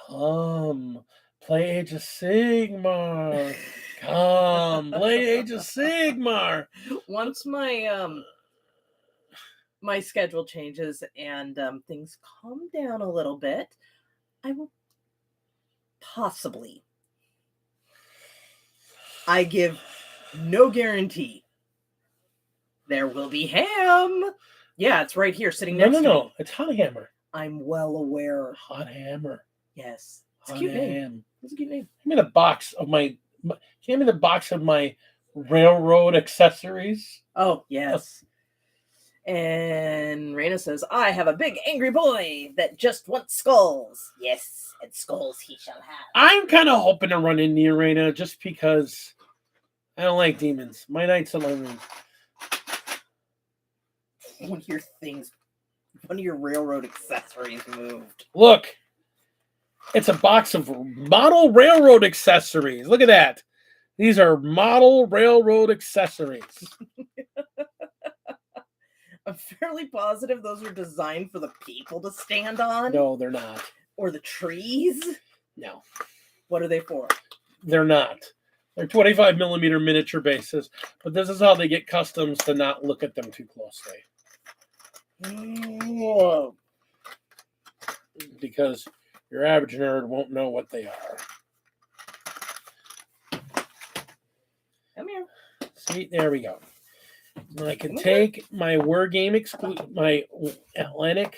come, play Age of Sigmar. Come, play Age of Sigmar. Once my my schedule changes and things calm down a little bit, I will possibly. I give no guarantee. There will be ham. Yeah, it's right here sitting next to me. No. It's Hot Hammer. I'm well aware. Hot Hammer. Yes. It's a cute name. Ham. It's a cute name. Give me the box of my railroad accessories. Oh, yes. And Raina says, I have a big angry boy that just wants skulls. Yes, and skulls he shall have. I'm kind of hoping to run into Raina just because I don't like demons. My knights alone. One of your railroad accessories moved. Look, it's a box of model railroad accessories. Look at that. These are model railroad accessories. I'm fairly positive those are designed for the people to stand on. No, they're not. Or the trees. No. What are they for? They're not. They're 25 millimeter miniature bases, but this is how they get customs to not look at them too closely. Whoa. Because your average nerd won't know what they are. Come here. See, there we go. And I can take my my Atlantic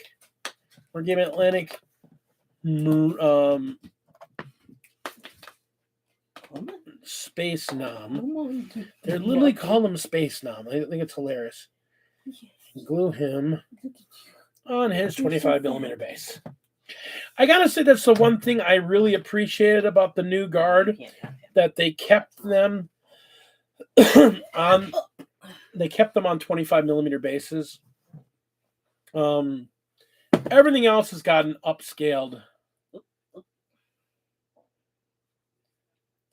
Space Nom. They're literally call them Space Nom. I think it's hilarious. Glue him on his 25 millimeter base. I gotta say that's the one thing I really appreciated about the new guard, that they kept them on. They kept them on 25 millimeter bases. Everything else has gotten upscaled.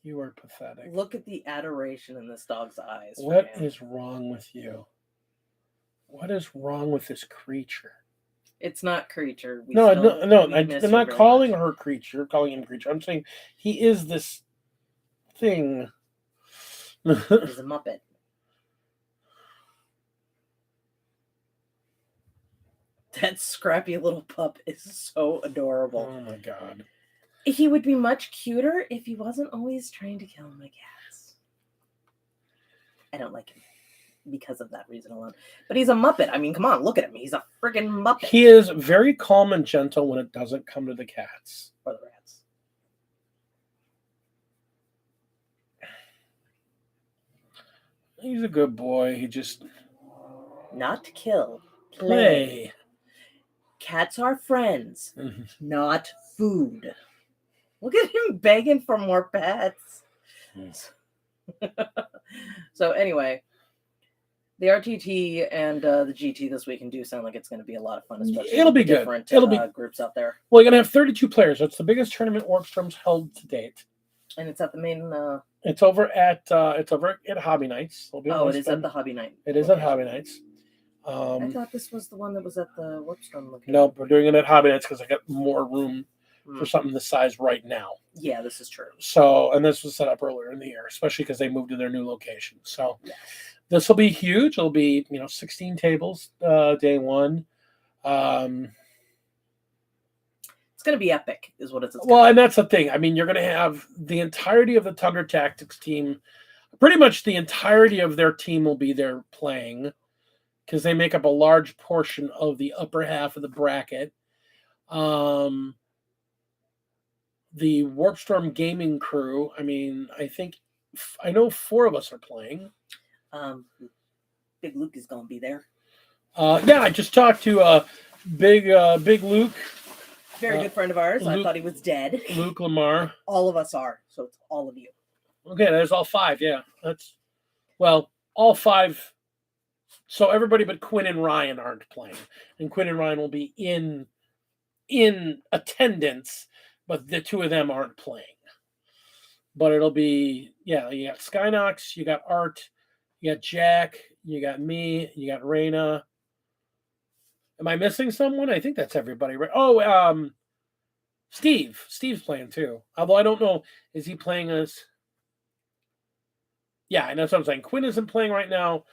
You are pathetic. Look at the adoration in this dog's eyes. What is wrong with you? What is wrong with this creature? It's not creature. I'm not calling her creature, calling him creature. I'm saying he is this thing. He's a Muppet. That scrappy little pup is so adorable. Oh my god. He would be much cuter if he wasn't always trying to kill my cats. I don't like him because of that reason alone. But he's a Muppet. I mean, come on, look at him. He's a friggin' Muppet. He is very calm and gentle when it doesn't come to the cats. Or the rats. He's a good boy. He just Not kill. play. Cats are friends, Mhm. not food. Look at him begging for more pets. So anyway, the RTT and the GT this weekend do sound like it's going to be a lot of fun, especially It'll with be the good. different It'll be groups out there. Well, you're gonna have 32 players. That's the biggest tournament Warpstorm's held to date. And it's at the main. It's over at Hobby Nights. Oh, it is at the Hobby Night. It is at Hobby Nights. I thought this was the one that was at the Warpstorm location. Nope, we're doing it at Hobby Nights because I got more room for something this size right now. Yeah, this is true. So, and this was set up earlier in the year, especially because they moved to their new location. So, this will be huge. It'll be 16 tables day one. It's going to be epic, is what it's. Well, and that's the thing. I mean, you're going to have the entirety of the Thunder Tactics team. Pretty much the entirety of their team will be there playing because they make up a large portion of the upper half of the bracket. The Warpstorm gaming crew, I mean, I know 4 of us are playing. Big Luke is going to be there. Yeah, I just talked to Big Luke. Very good friend of ours. Luke, I thought he was dead. Luke Lamar. All of us are, so it's all of you. Okay, there's all 5, yeah. All 5. So everybody but Quinn and Ryan aren't playing. And Quinn and Ryan will be in attendance, but the 2 of them aren't playing. But it'll be, you got Skynox, you got Art, you got Jack, you got me, you got Raina. Am I missing someone? I think that's everybody, right? Oh, Steve. Steve's playing too. Although I don't know, is he playing as... Yeah, and that's what I'm saying. Quinn isn't playing right now.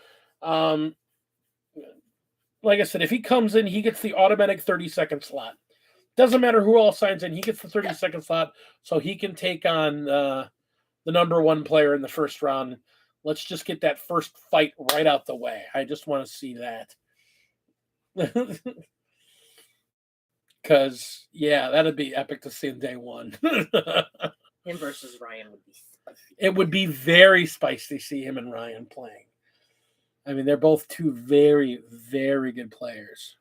Like I said, if he comes in, he gets the automatic 30-second slot. Doesn't matter who all signs in. He gets the 30-second slot, so he can take on the number 1 player in the first round. Let's just get that first fight right out the way. I just want to see that. Because, that'd be epic to see in day 1. Him versus Ryan would be spicy. It would be very spicy to see him and Ryan playing. I mean, they're both 2 very, very good players.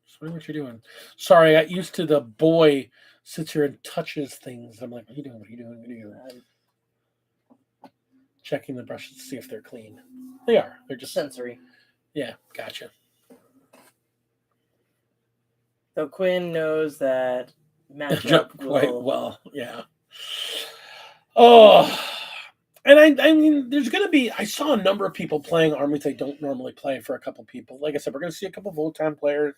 Just wondering what you're doing. Sorry, I got used to the boy sits here and touches things. I'm like, what are you doing? What are you doing? What are you doing? Checking the brushes to see if they're clean. They are. They're just sensory. Yeah, gotcha. So Quinn knows that matchup quite well. Yeah. Oh, and I mean, there's going to be. I saw a number of people playing armies they don't normally play for a couple people. Like I said, we're going to see a couple Votan players.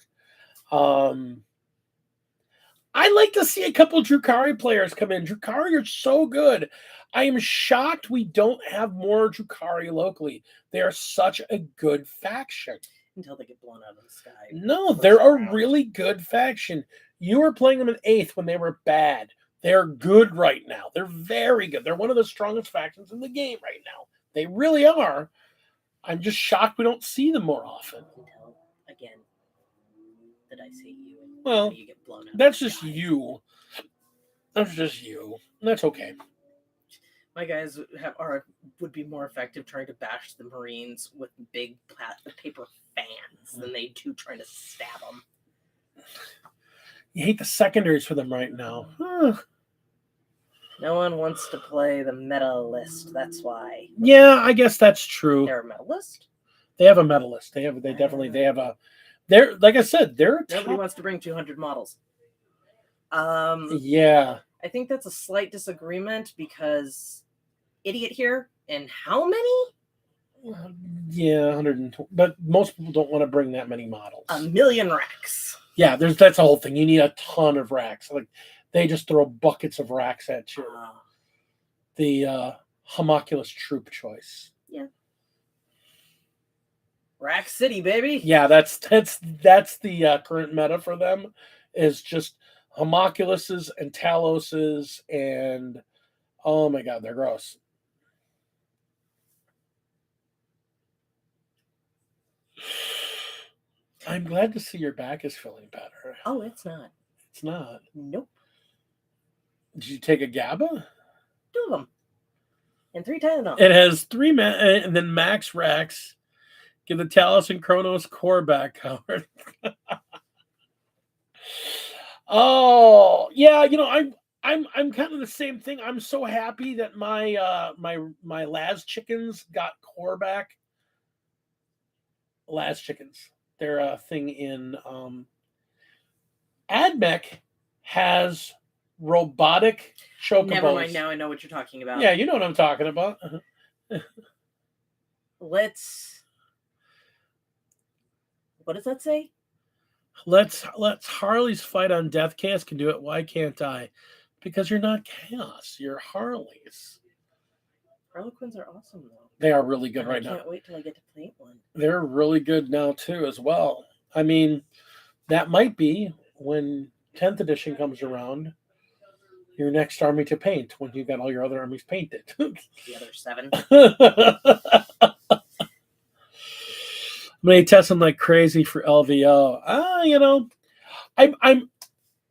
I like to see a couple Drukhari players come in. Drukhari are so good. I am shocked we don't have more Drukhari locally. They are such a good faction. Until they get blown out of the sky. No, they're a really good faction. You were playing them in 8th when they were bad. They're good right now. They're very good. They're one of the strongest factions in the game right now. They really are. I'm just shocked we don't see them more often. Until, again, that I see you. Well, you get blown out that's just you. That's just you. That's okay. My guys would be more effective trying to bash the Marines with big paper fans than they do trying to stab them. You hate the secondaries for them right now. No one wants to play the meta list. That's why. Yeah, I guess that's true. They're a meta list? They have a meta list. They have a. They're like I said. Nobody wants to bring 200 models. Yeah. I think that's a slight disagreement because idiot here and how many? Yeah, 120. But most people don't want to bring that many models. 1,000,000 racks. Yeah, that's the whole thing. You need a ton of racks. Like they just throw buckets of racks at you. The homunculus troop choice. Yeah. Rack City, baby. Yeah, that's the current meta for them. Is just homunculuses and taloses and oh my god, they're gross. I'm glad to see your back is feeling better. Oh, it's not. It's not. Nope. Did you take a GABA? 2 of them. And 3 Tylenol. It has 3 and then Max Rex. Give the Talos and Kronos core back, Howard. Oh, yeah, I'm kind of the same thing. I'm so happy that my my Laz chickens got core back. Laz chickens. They're a thing in AdMech has robotic chocobos. Never mind, now I know what you're talking about. Yeah, you know what I'm talking about. Let's... What does that say? Let's Harleys fight on Death. Chaos can do it. Why can't I? Because you're not Chaos. You're Harleys. Harlequins are awesome, though. They are really good right now. I can't wait till I get to paint one. They're really good now, too, as well. I mean, that might be when 10th edition comes around, your next army to paint when you got all your other armies painted. The other 7. I'm gonna test them like crazy for LVO. I'm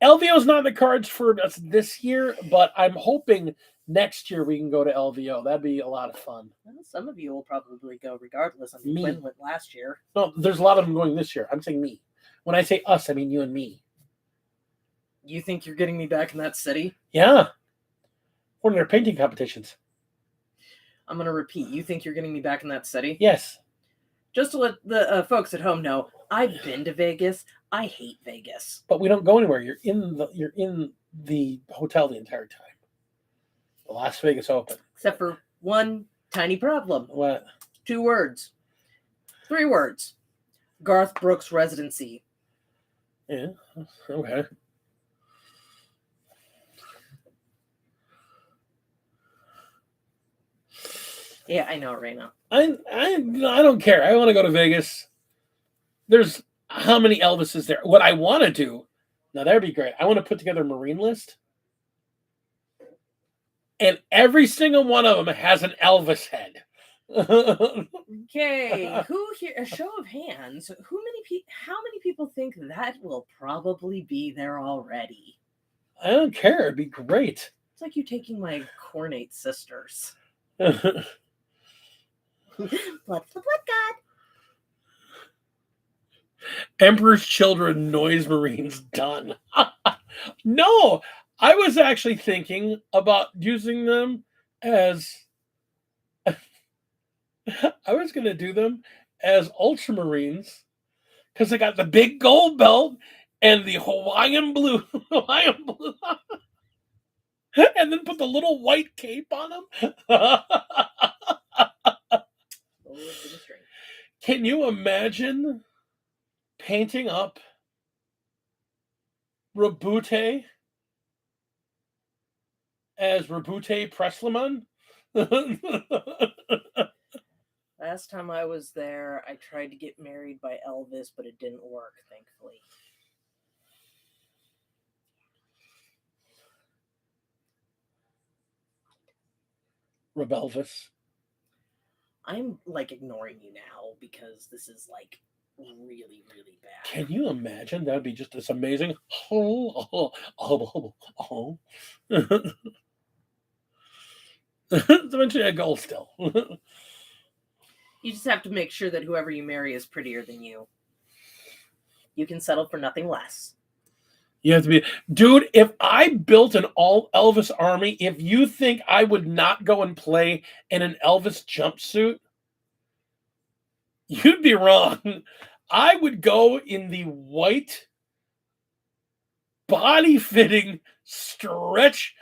LVO's not in the cards for us this year, but I'm hoping next year we can go to LVO. That'd be a lot of fun. Well, some of you will probably go regardless. I mean, Quinn went last year. No, there's a lot of them going this year. I'm saying me. When I say us, I mean you and me. You think you're getting me back in that city? Yeah. One of their painting competitions. I'm going to repeat. You think you're getting me back in that city? Yes. Just to let the folks at home know, I've been to Vegas. I hate Vegas. But we don't go anywhere. You're in the hotel the entire time. The Las Vegas Open. Except for one tiny problem. What? 2 words. 3 words. Garth Brooks residency. Yeah. Okay. Yeah, I know it right now. I don't care. I want to go to Vegas. There's how many Elvises there? What I want to do, now that'd be great. I want to put together a Marine list. And every single one of them has an Elvis head. Okay, who here? A show of hands. How many people think that will probably be there already? I don't care. It'd be great. It's like you taking my cornate sisters. Blood for blood god. Emperor's Children Noise Marines done. No, I was actually thinking about using them as I was going to do them as Ultramarines because they got the big gold belt and the Hawaiian blue, and then put the little white cape on them. Can you imagine painting up Rabute as Rabute Preslamon? Last time I was there, I tried to get married by Elvis, but it didn't work, thankfully. Rebelvis. I'm ignoring you now because this is really, really bad. Can you imagine? That'd be just this amazing. It's eventually a goal still. You just have to make sure that whoever you marry is prettier than you. You can settle for nothing less. You have to be... Dude, if I built an all Elvis army, if you think I would not go and play in an Elvis jumpsuit, you'd be wrong. I would go in the white, body-fitting, stretch...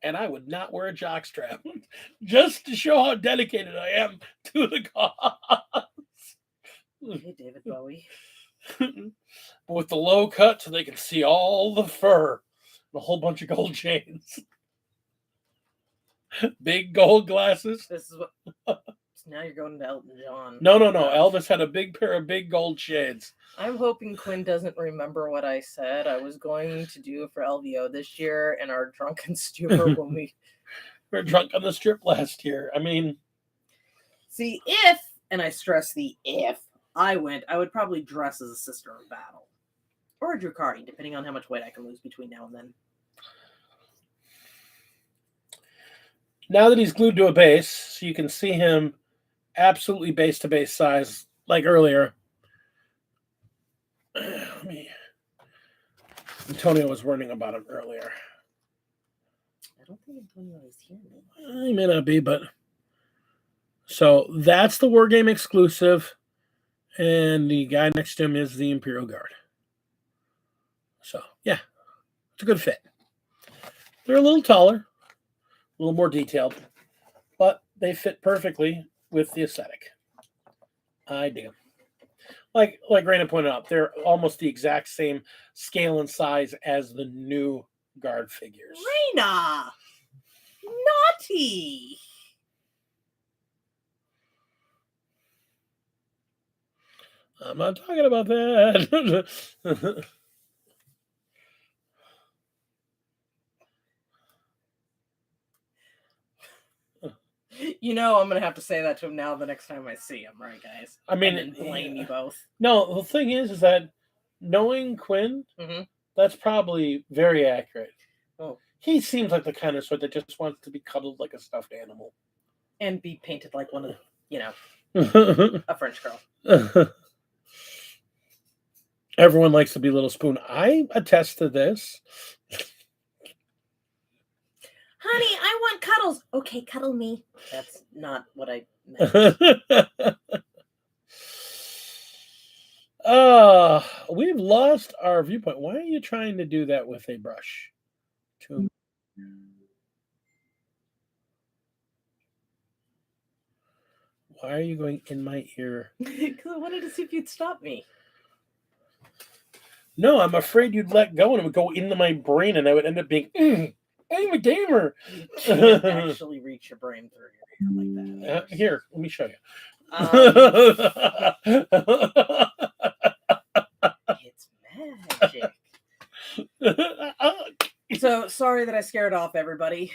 and I would not wear a jockstrap just to show how dedicated I am to the cause. Hey, David Bowie. But with the low cut so they can see all the fur and a whole bunch of gold chains. Big gold glasses. This is what... So now you're going to Elton John. No. Elvis had a big pair of big gold shades. I'm hoping Quinn doesn't remember what I said I was going to do for LVO this year in our drunken stupor when we were drunk on the strip last year. I mean... See, if, and I stress the if, I went, I would probably dress as a Sister of Battle. Or a Drukari, depending on how much weight I can lose between now and then. Now that he's glued to a base, so you can see him absolutely base to base size like earlier. Antonio was warning about him earlier. I don't think Antonio is here. He may not be, but so that's the War Game exclusive, and the guy next to him is the Imperial Guard. So yeah, it's a good fit. They're a little taller, a little more detailed, but they fit perfectly with the aesthetic. I dig them. Like Raina pointed out, they're almost the exact same scale and size as the new Guard figures. Raina! Naughty! I'm not talking about that. You know I'm going to have to say that to him now the next time I see him, right, guys? I mean, and then blame you both. No, the thing is that knowing Quinn, that's probably very accurate. Oh. He seems like the kind of sort that just wants to be cuddled like a stuffed animal. And be painted like one of the, a French girl. Everyone likes to be Little Spoon. I attest to this. Honey, I want cuddles. Okay, cuddle me. That's not what I meant. We've lost our viewpoint. Why are you trying to do that with a brush? Why are you going in my ear? Because I wanted to see if you'd stop me. No, I'm afraid you'd let go and it would go into my brain and I would end up being, I'm a gamer. You can't actually reach your brain through your ear like that. Here, let me show you. It's magic. So, sorry that I scared off everybody.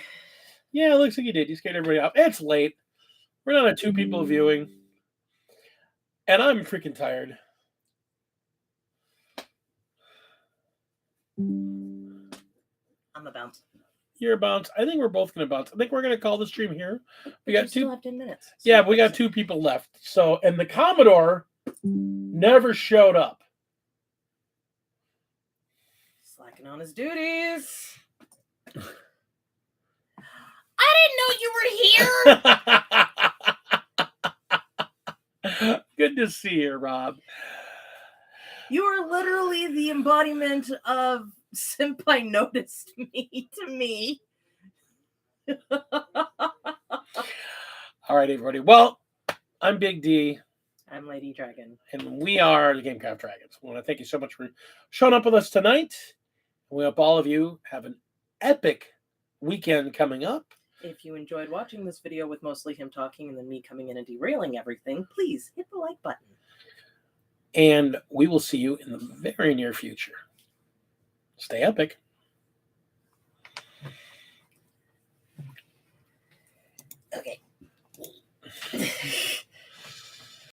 Yeah, it looks like you did. You scared everybody off. It's late. We're not at 2 people viewing. And I'm freaking tired. I'm a bounce. You're a bounce. I think we're both going to bounce. I think we're going to call the stream here. We got 2. Still have 10 minutes. So yeah, we got 2 people left. So, and the Commodore never showed up. Slacking on his duties. I didn't know you were here. Good to see you, Rob. You are literally the embodiment of Senpai noticed me to me. All right, everybody. Well, I'm Big D. I'm Lady Dragon. And we are the Gamecraft Dragons. I want to thank you so much for showing up with us tonight. We hope all of you have an epic weekend coming up. If you enjoyed watching this video with mostly him talking and then me coming in and derailing everything, please hit the like button. And we will see you in the very near future. Stay epic.